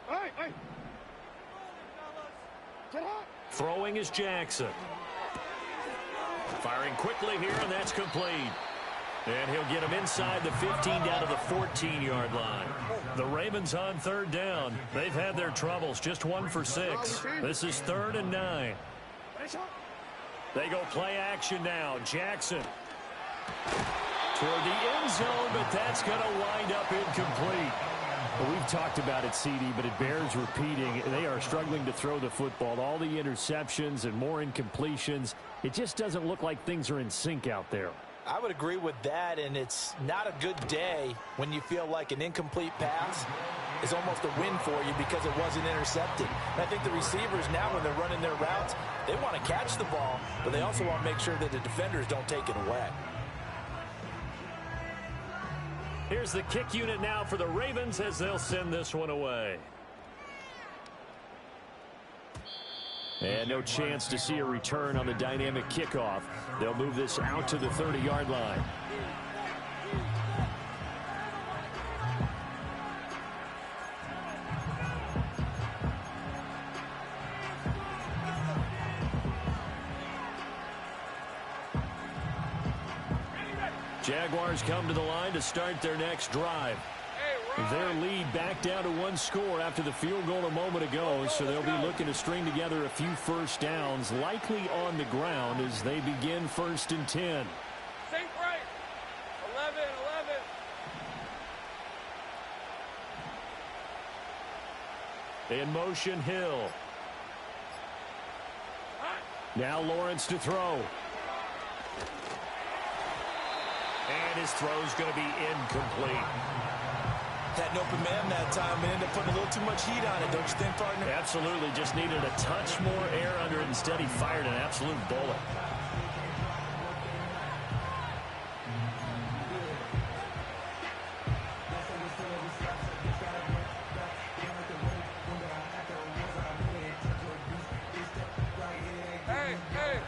Hey. Get hot. Throwing is Jackson. Firing quickly here, and that's complete. And he'll get him inside the 15 down to the 14-yard line. The Ravens on 3rd down. They've had their troubles, just 1 for 6. This is 3rd and 9. They go play action now. Jackson toward the end zone, but that's going to wind up incomplete. Well, we've talked about it, CD, but it bears repeating. They are struggling to throw the football. All the interceptions and more incompletions. It just doesn't look like things are in sync out there. I would agree with that, and it's not a good day when you feel like an incomplete pass is almost a win for you because it wasn't intercepted. And I think the receivers now, when they're running their routes, they want to catch the ball, but they also want to make sure that the defenders don't take it away. Here's the kick unit now for the Ravens as they'll send this one away. And no chance to see a return on the dynamic kickoff. They'll move this out to the 30-yard line. Jaguars come to the line to start their next drive. Their lead back down to 1 score after the field goal a moment ago, so they'll be looking to string together a few first downs, likely on the ground as they begin 1st and 10. Sink right. 11. In motion, Hill. Now Lawrence to throw. And his throw's going to be incomplete. Had an open man that time and ended up putting a little too much heat on it, don't you think, partner? Absolutely. Just needed a touch more air under it. Instead, he fired an absolute bullet.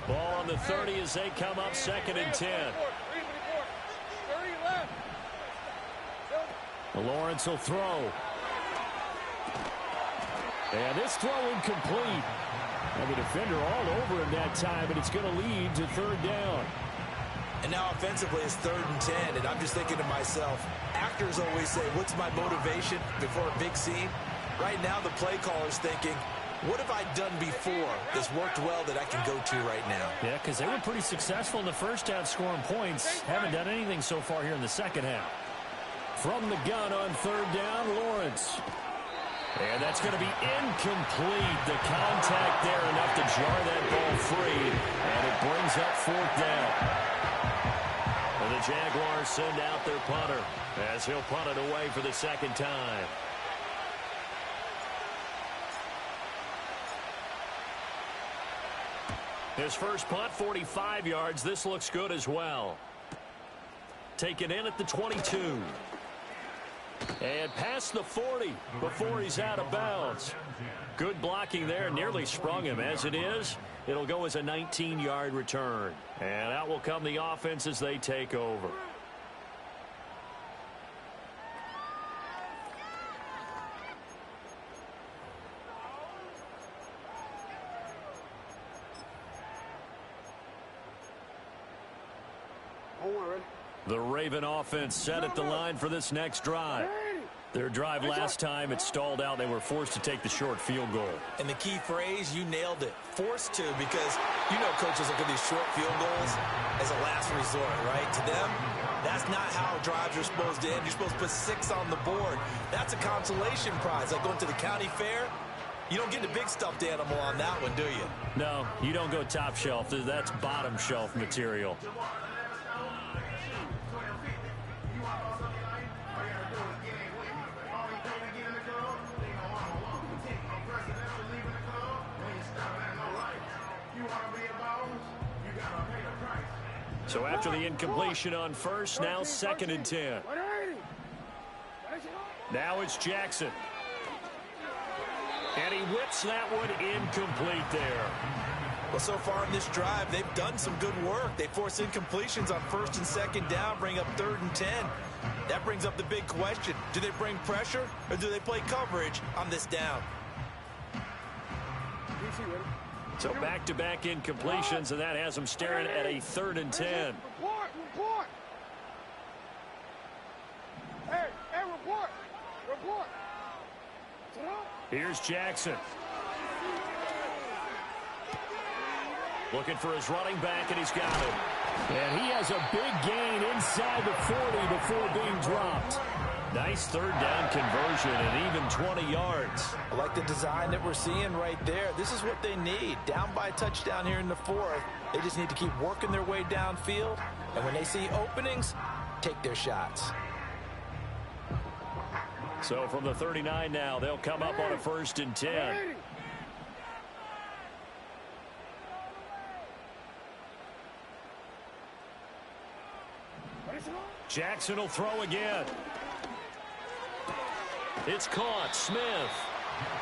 Ball on the 30 as they come up 2nd and 10. Lawrence will throw. And this throw incomplete. And the defender all over him that time, and it's going to lead to 3rd down. And now offensively it's 3rd and 10, and I'm just thinking to myself, actors always say, what's my motivation before a big scene? Right now the play caller's thinking, what have I done before that's worked well that I can go to right now? Yeah, because they were pretty successful in the first half scoring points. Haven't done anything so far here in the second half. From the gun on 3rd down, Lawrence. And that's going to be incomplete. The contact there enough to jar that ball free. And it brings up 4th down. And the Jaguars send out their punter as he'll punt it away for the 2nd time. His first punt, 45 yards. This looks good as well. Taken in at the 22. And past the 40 before he's out of bounds. Good blocking there. Nearly sprung him. As it is, it'll go as a 19-yard return. And out will come the offense as they take over. The Raven offense set at the line for this next drive. Their drive last time, it stalled out. They were forced to take the short field goal. And the key phrase, you nailed it. Forced to, because you know coaches look at these short field goals as a last resort, right? To them, that's not how drives are supposed to end. You're supposed to put 6 on the board. That's a consolation prize. Like going to the county fair, you don't get the big stuffed animal on that one, do you? No, you don't go top shelf. That's bottom shelf material. So after the incompletion on first, now 2nd and 10. Now it's Jackson. And he whips that one incomplete there. Well, so far in this drive, they've done some good work. They force incompletions on 1st and 2nd down, bring up 3rd and 10. That brings up the big question. Do they bring pressure or do they play coverage on this down? So back-to-back incompletions, and that has them staring at a 3rd and 10. Report! Hey, report! Here's Jackson. Looking for his running back, and he's got it. And he has a big gain inside the 40 before being dropped. Nice 3rd down conversion and even 20 yards. I like the design that we're seeing right there. This is what they need. Down by a touchdown here in the 4th. They just need to keep working their way downfield. And when they see openings, take their shots. So from the 39 now, they'll come up on a 1st and 10. Jackson will throw again. It's caught. Smith.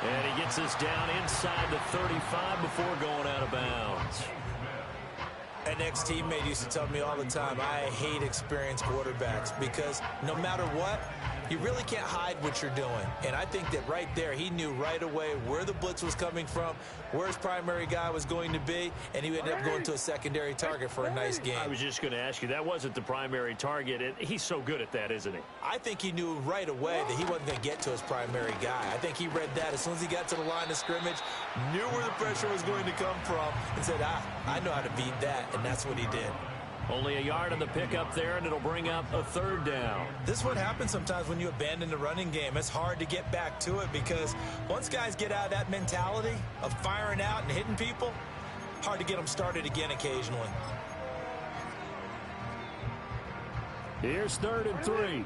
And he gets this down inside the 35 before going out of bounds. An ex-teammate used to tell me all the time, I hate experienced quarterbacks because no matter what, you really can't hide what you're doing. And I think that right there, he knew right away where the blitz was coming from, where his primary guy was going to be, and he ended up going to a secondary target for a nice game. I was just going to ask you, that wasn't the primary target. And he's so good at that, isn't he? I think he knew right away that he wasn't going to get to his primary guy. I think he read that as soon as he got to the line of scrimmage, knew where the pressure was going to come from, and said, I know how to beat that, and that's what he did. Only a yard on the pickup there, and it'll bring up a 3rd down. This is what happens sometimes when you abandon the running game. It's hard to get back to it because once guys get out of that mentality of firing out and hitting people, hard to get them started again occasionally. Here's 3rd and 3.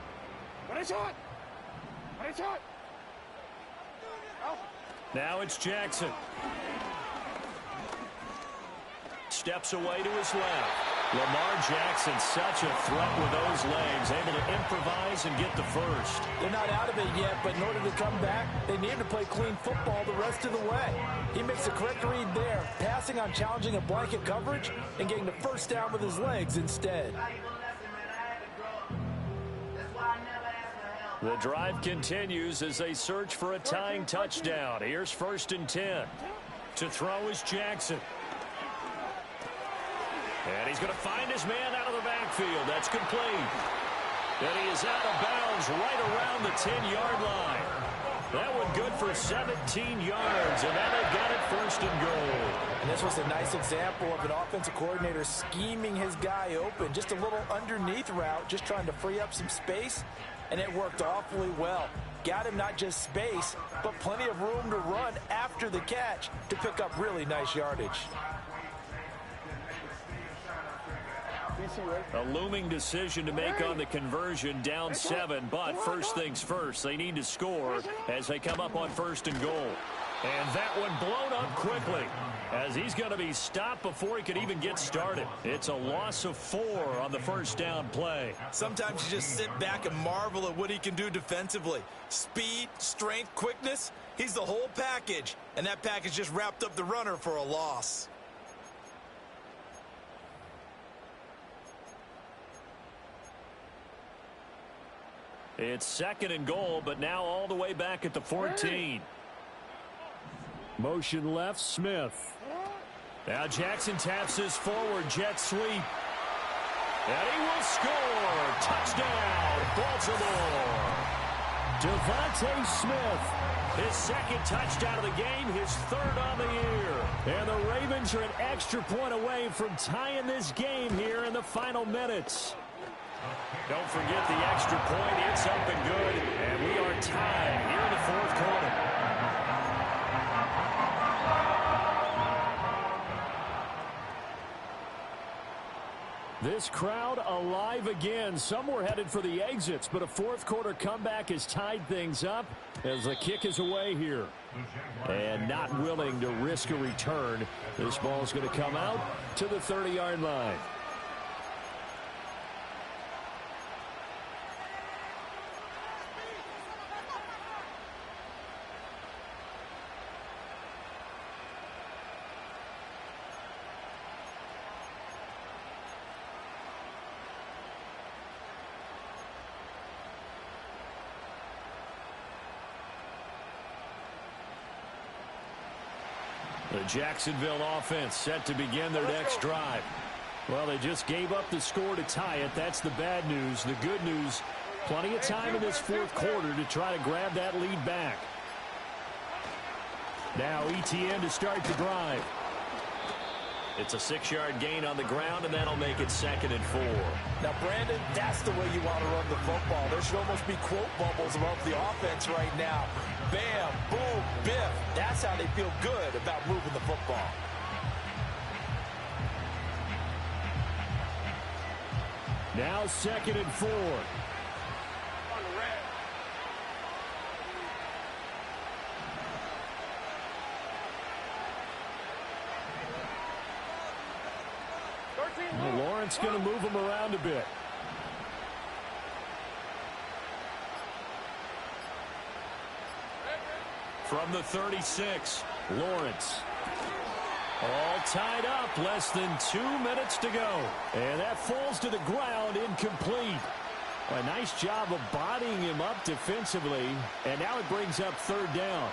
When it's hot. When it's hot. Now it's Jackson. Steps away to his left. Lamar Jackson, such a threat with those legs, able to improvise and get the first. They're not out of it yet, but in order to come back, they need to play clean football the rest of the way. He makes the correct read there, passing on challenging a blanket coverage and getting the first down with his legs instead. The drive continues as they search for a tying touchdown. Here's 1st and 10. To throw is Jackson. And he's going to find his man out of the backfield. That's complete. And he is out of bounds right around the 10-yard line. That one good for 17 yards, and now they've got it 1st and goal. And this was a nice example of an offensive coordinator scheming his guy open. Just a little underneath route, just trying to free up some space, and it worked awfully well. Got him not just space, but plenty of room to run after the catch to pick up really nice yardage. A looming decision to make on the conversion, down 7, but first things first, they need to score as they come up on 1st and goal. And that one blown up quickly as he's going to be stopped before he could even get started. It's a loss of 4 on the first down play. Sometimes you just sit back and marvel at what he can do defensively. Speed, strength, quickness, he's the whole package. And that package just wrapped up the runner for a loss. It's 2nd and goal, but now all the way back at the 14. Motion left, Smith. Now Jackson taps his forward jet sweep. And he will score. Touchdown, Baltimore. Devontae Smith. His 2nd touchdown of the game, his 3rd on the year. And the Ravens are an extra point away from tying this game here in the final minutes. Don't forget the extra point. It's up and good. And we are tied here in the 4th quarter. This crowd alive again. Some were headed for the exits, but a 4th quarter comeback has tied things up as the kick is away here. And not willing to risk a return. This ball is going to come out to the 30-yard line. The Jacksonville offense set to begin their next drive. Well, they just gave up the score to tie it. That's the bad news. The good news, plenty of time in this 4th quarter to try to grab that lead back. Now ETN to start the drive. It's a 6-yard gain on the ground, and that'll make it 2nd and 4. Now, Brandon, that's the way you want to run the football. There should almost be quote bubbles above the offense right now. Bam, boom, biff. That's how they feel good about moving the football. Now 2nd and 4. Well, Lawrence going to move him around a bit. From the 36, Lawrence. all tied up, less than 2 minutes to go. And that falls to the ground, incomplete. A nice job of bodying him up defensively. And now it brings up 3rd down.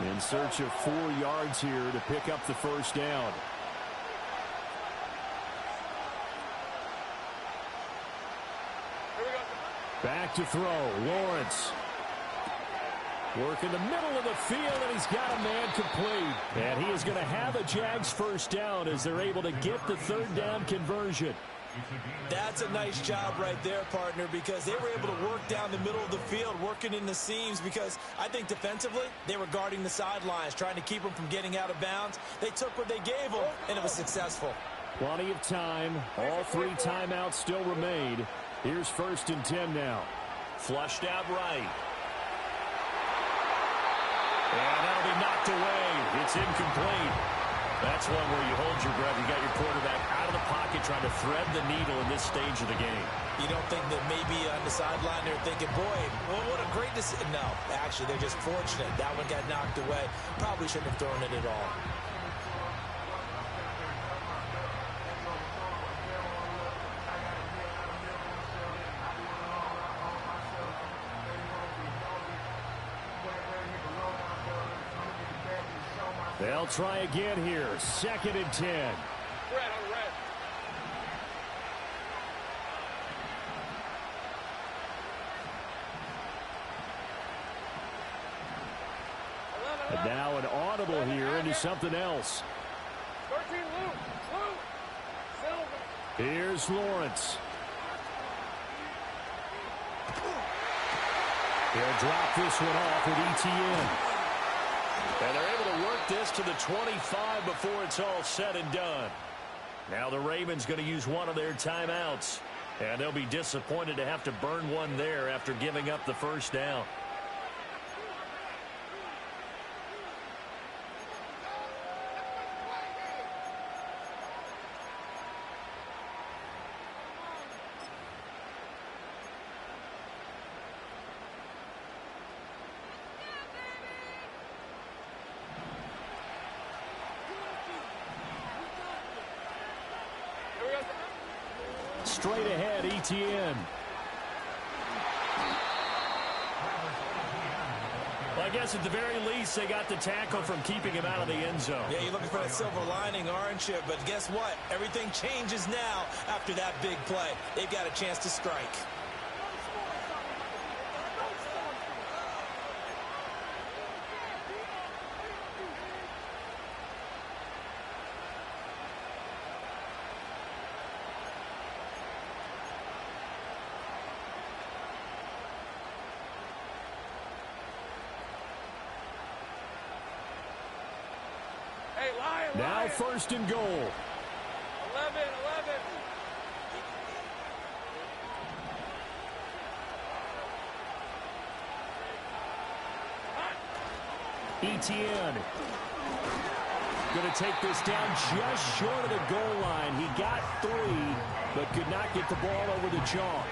In search of 4 yards here to pick up the first down. Back to throw. Lawrence. Work in the middle of the field, and he's got a man complete. And he is going to have a Jags first down as they're able to get the third down conversion. That's a nice job right there, partner, because they were able to work down the middle of the field, working in the seams, because I think defensively they were guarding the sidelines, trying to keep them from getting out of bounds. They took what they gave them, and it was successful. Plenty of time. All 3 timeouts still remain. Here's 1st and 10 now. Flushed out right. And that'll be knocked away. It's incomplete. That's one where you hold your breath. You got your quarterback out of the pocket trying to thread the needle in this stage of the game. You don't think that maybe on the sideline they're thinking, boy, well, what a great decision. No, actually, they're just fortunate. That one got knocked away. Probably shouldn't have thrown it at all. They'll try again here. 2nd and 10. Red. And now an audible here into something else. 13, Luke. Silver. Here's Lawrence. He'll drop this one off with ETN. And they're able to work this to the 25 before it's all said and done. Now the Ravens going to use one of their timeouts. And they'll be disappointed to have to burn one there after giving up the first down. Straight ahead, ETN. Well, I guess at the very least, they got the tackle from keeping him out of the end zone. Yeah, you're looking for that silver lining, aren't you? But guess what? Everything changes now after that big play. They've got a chance to strike. Now 1st and goal. 11. ETN going to take this down just short of the goal line. He got 3, but could not get the ball over the chalk.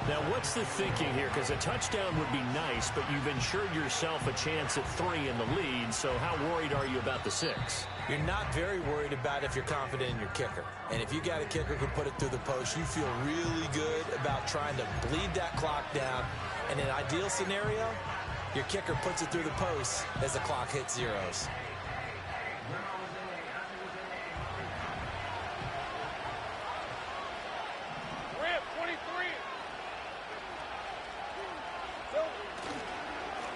Now, what's the thinking here? Because a touchdown would be nice, but you've ensured yourself a chance at 3 in the lead, so how worried are you about the 6? You're not very worried about if you're confident in your kicker. And if you got a kicker who can put it through the post, you feel really good about trying to bleed that clock down. And in an ideal scenario, your kicker puts it through the post as the clock hits zeros.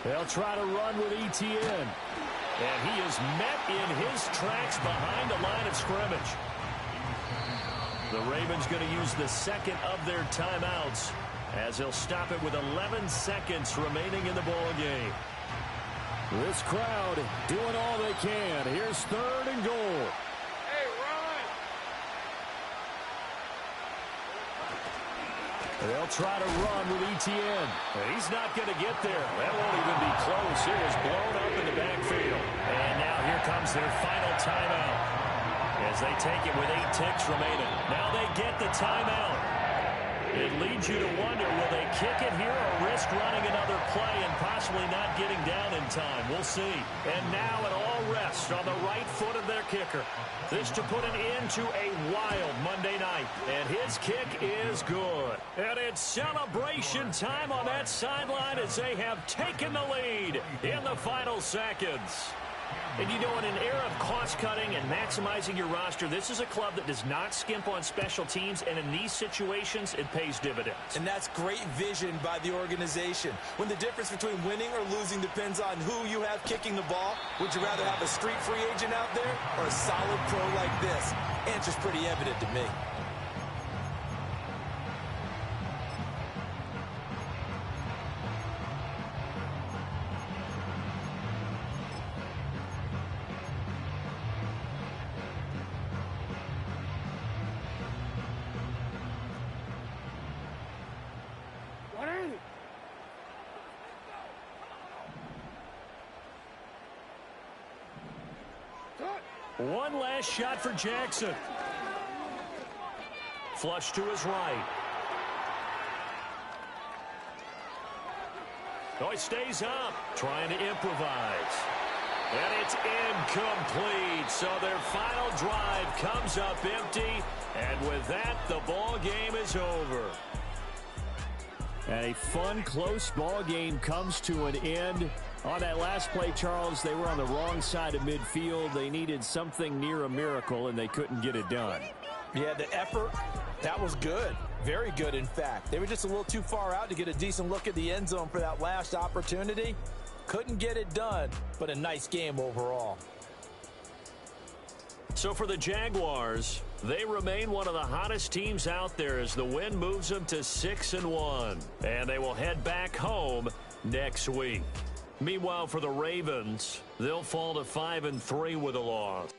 They'll try to run with ETN. And he is met in his tracks behind the line of scrimmage. The Ravens going to use the 2nd of their timeouts as he'll stop it with 11 seconds remaining in the ball game. This crowd doing all they can. Here's 3rd and goal. They'll try to run with ETN. He's not going to get there. That won't even be close. It is blown up in the backfield. And now here comes their final timeout as they take it with 8 ticks remaining. Now they get the timeout. It leads you to wonder, will they kick it here or risk running another play and possibly not getting down in time? We'll see. And now it all rests on the right foot of their kicker. This to put an end to a wild Monday night. And his kick is good. And it's celebration time on that sideline as they have taken the lead in the final seconds. And, you know, in an era of cost-cutting and maximizing your roster, this is a club that does not skimp on special teams, and in these situations, it pays dividends. And that's great vision by the organization. When the difference between winning or losing depends on who you have kicking the ball, would you rather have a street free agent out there or a solid pro like this? Answer's pretty evident to me. One last shot for Jackson. Flush to his right. Oh, he stays up, trying to improvise. And it's incomplete. So their final drive comes up empty. And with that, the ball game is over. And a fun, close ball game comes to an end. On that last play, Charles, they were on the wrong side of midfield. They needed something near a miracle, and they couldn't get it done. Yeah, the effort, that was good. Very good, in fact. They were just a little too far out to get a decent look at the end zone for that last opportunity. Couldn't get it done, but a nice game overall. So for the Jaguars, they remain one of the hottest teams out there as the win moves them to 6-1. And they will head back home next week. Meanwhile, for the Ravens, they'll fall to 5-3 with a loss.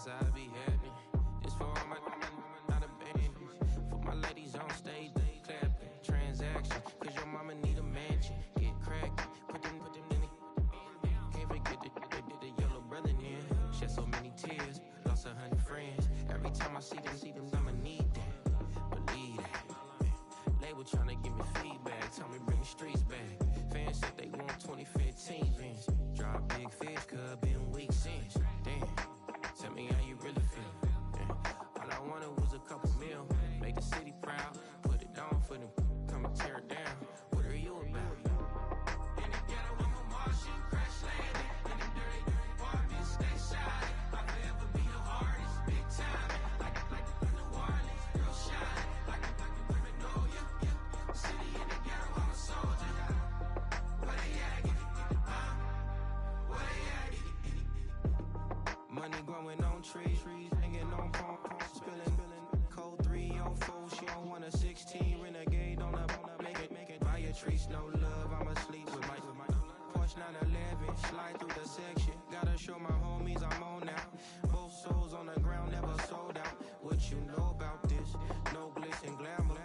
guess I'll be happy. Just for all my not abandoned. For my ladies on stage, they clapping. Transaction, cause your mama need a mansion. Get crackin', put them in the. Can't forget the yellow brother near. Shed so many tears, lost 100 friends. Every time I see them, I'ma need that. Believe that. Label tryna give me feedback, tell me bring the streets back. Fans said they want 2015 Vince. Drop big fish, cuz been weeks since. Damn, tell me how you really feel. Damn. All I wanted was a couple mil, make the city proud, put it down for them, come and tear it down. What are you about? In the ghetto, I'm a Martian, crash landing. In the dirty apartments, stay shine. I'll forever be the hardest, big time. Like New Orleans, girl shine. Like a criminal, yeah. City in the ghetto, I'm a soldier. Where they at? Where they at? Money growing on trees, hanging on palm, spilling. Code 304, she don't want a 16. Renegade on the make it. Buy a trees, no love, I'ma sleep with my Porsche 911, slide through the section. Gotta show my homies I'm on now. Both souls on the ground, never sold out. What you know about this? No glitz and glamour.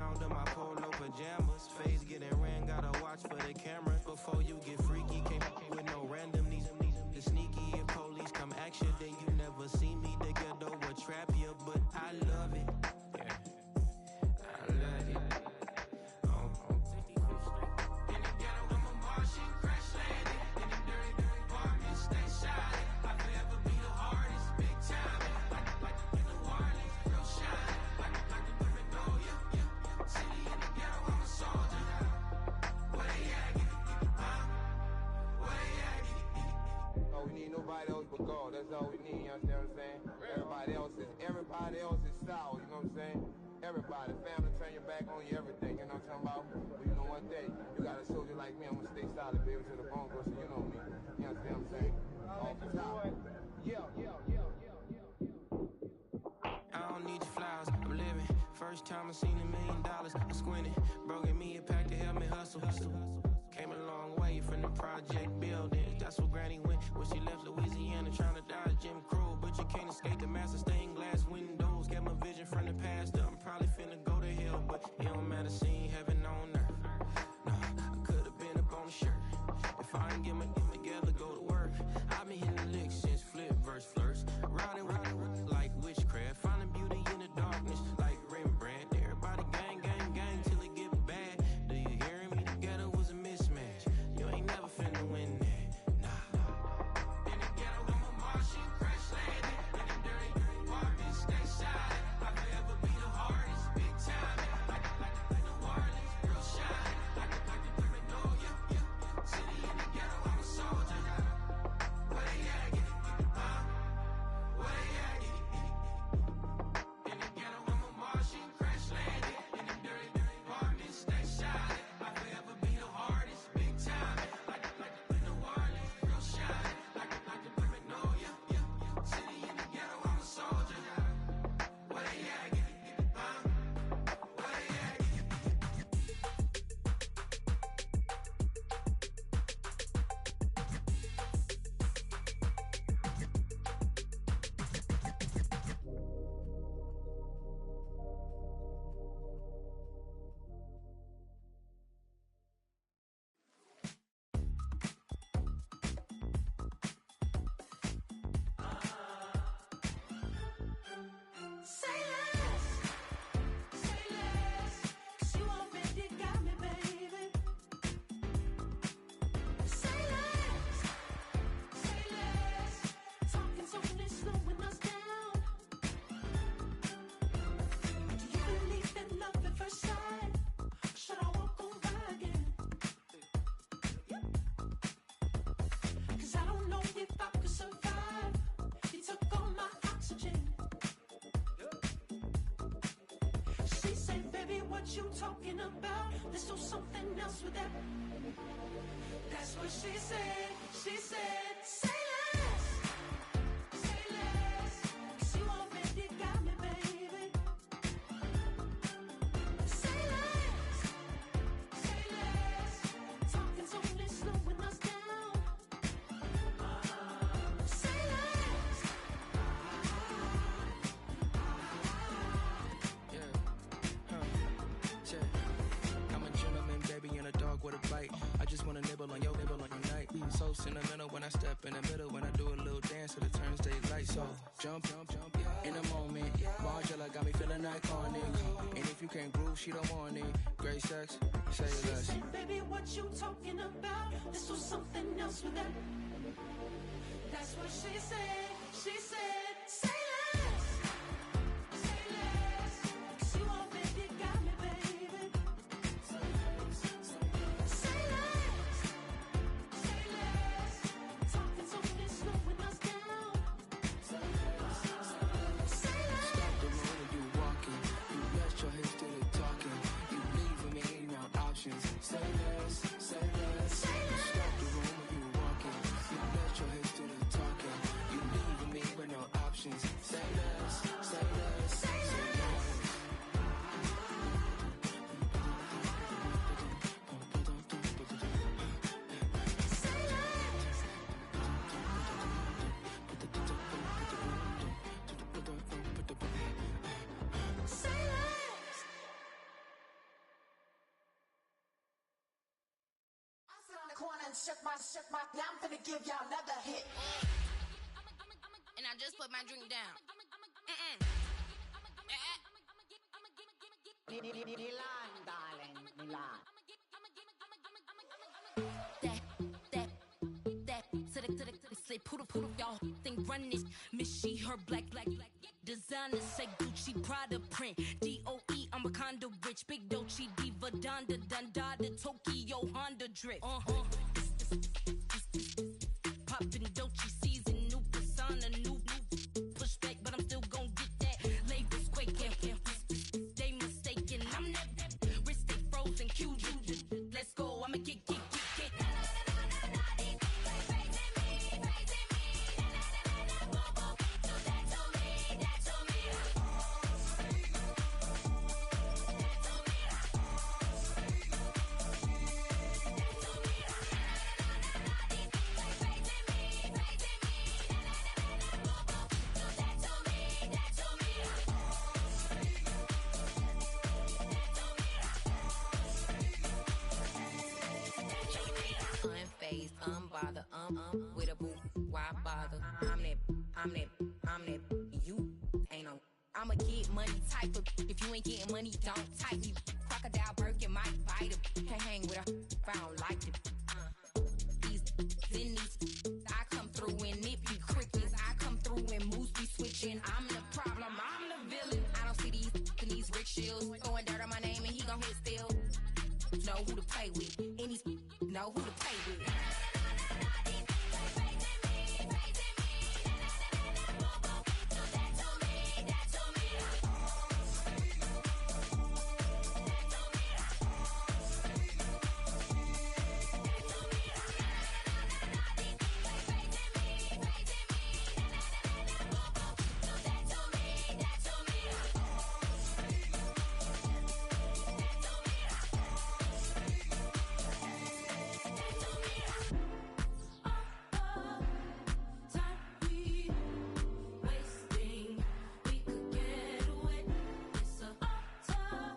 Under my polo pajamas, face getting ran, gotta watch for the cameras. Before you get freaky, can't with no random needs. The sneaky, if police come action, then you never see me. The ghetto will trap you, but I love it. Yeah, I love it. In the ghetto, I'm a Martian, crash landing. In the dirty apartments, stay shine. I'll forever be the hardest, big time. Like New Orleans, girl shine. Like a criminal, yeah. City in the ghetto, I'm a soldier. Where they at? Where they at? Oh, we need nobody else but God. That's all we need, you understand what I'm saying? Everybody else is sour, you know what I'm saying? Everybody, family, turn your back on you, everything, you know what I'm talking about? But you know one day, you got a soldier like me, I'm gonna stay solid, baby, to the bone, so you know me. You understand what I'm saying? Off the top. Yeah. I don't need your flowers, I'm living. First time I seen $1 million, I squinted. Bro, give me a pack to help me hustle. Came a long way from the project buildings. That's where Granny went when she left Louisiana, trying to dodge Jim Crow. But you can't escape the master stained glass windows. Get my vision from the past. I'm probably finna go to hell, but it don't matter, seeing heaven on earth. No, I could've been up on the shirt. If I ain't get my together, go to work. I've been hitting the licks since flip verse flirts. Riding like witchcraft, finding beauty in the darkness like Rembrandt. Everybody gang till it get bad. Do you hear me? The ghetto was a mismatch. You ain't never finna win that. Nah. In the ghetto, I'm a Martian, crash landing. In the dirty apartments, stay shine. I'll forever be the hardest, big time. Like New Orleans, girl shine. Like a criminal, yeah. City in the ghetto, I'm a soldier. Where they at? Where they at? In the ghetto, I'm a Martian, crash landing. In the dirty apartments, stay shine. I'll forever be the hardest, big time. Like New Orleans, girl shine. Like a criminal, yeah. City in the ghetto, I'm a soldier. Where they at? Where they at? Say less, 'cause you already got me, baby. Say less, talking's only slowing us down. Do you believe in love at first sight? Or should I walk on by again? 'Cause I don't know if I could survive. You took all my oxygen. She said, baby, what you talking about? Let's do something else with that. That's what she said. She said, say less, 'cause you already got me, baby. Say less, talking's only slowing us down. Say less, sentimental when I step in the middle. When I do a little dance to the turns daylight. So jump, in the moment. Margella got me feeling iconic. And if you can't groove, she don't want it. Great sex, say less. She said, baby, what you talking about? This was something else with that. That's what she said. She said, say less. Say less. 'Cause you already got me, baby. Say less. Say less. Talking's only slowing us down. Say less. Say less. Stop the room when you walking. You rest your hips to the talking. You leaving me no options. Say less. Say less. Say less. Stop the room when you walking. You rest your hips to the talking. You leaving me with no options. Say less. Say less. Say less. Say less. Say less. I sit in the corner and shook my. Now I'm gonna give y'all another hit. And I just put my drink down. Milan, darling, Milan. That, to the, say, poodle, y'all think run this. Miss she, her black, designers say Gucci, Prada print, DOE, I'm a condo rich, big Dolce, Diva, Donda, the Tokyo, Honda drip. Poppin' Dolce season, new persona, new pushback, but I'm still gon' get that. Labels quaking, they mistaken. I'm that wrist stay frozen, QG. Let's go, I'ma get. Unfazed, unbothered, with a boo, why bother? I'm that, you ain't no. I'm a get money type of, if you ain't getting money, don't type me. Crocodile Birkin might bite him. Can't hang with her if I don't like it. These, I come through and it be crickets. I come through and moves be switching. I'm the problem, I'm the villain. I don't see these rickshaws going dirt on my name and he gon' hit still. Know who to play with, and he's know who to play with.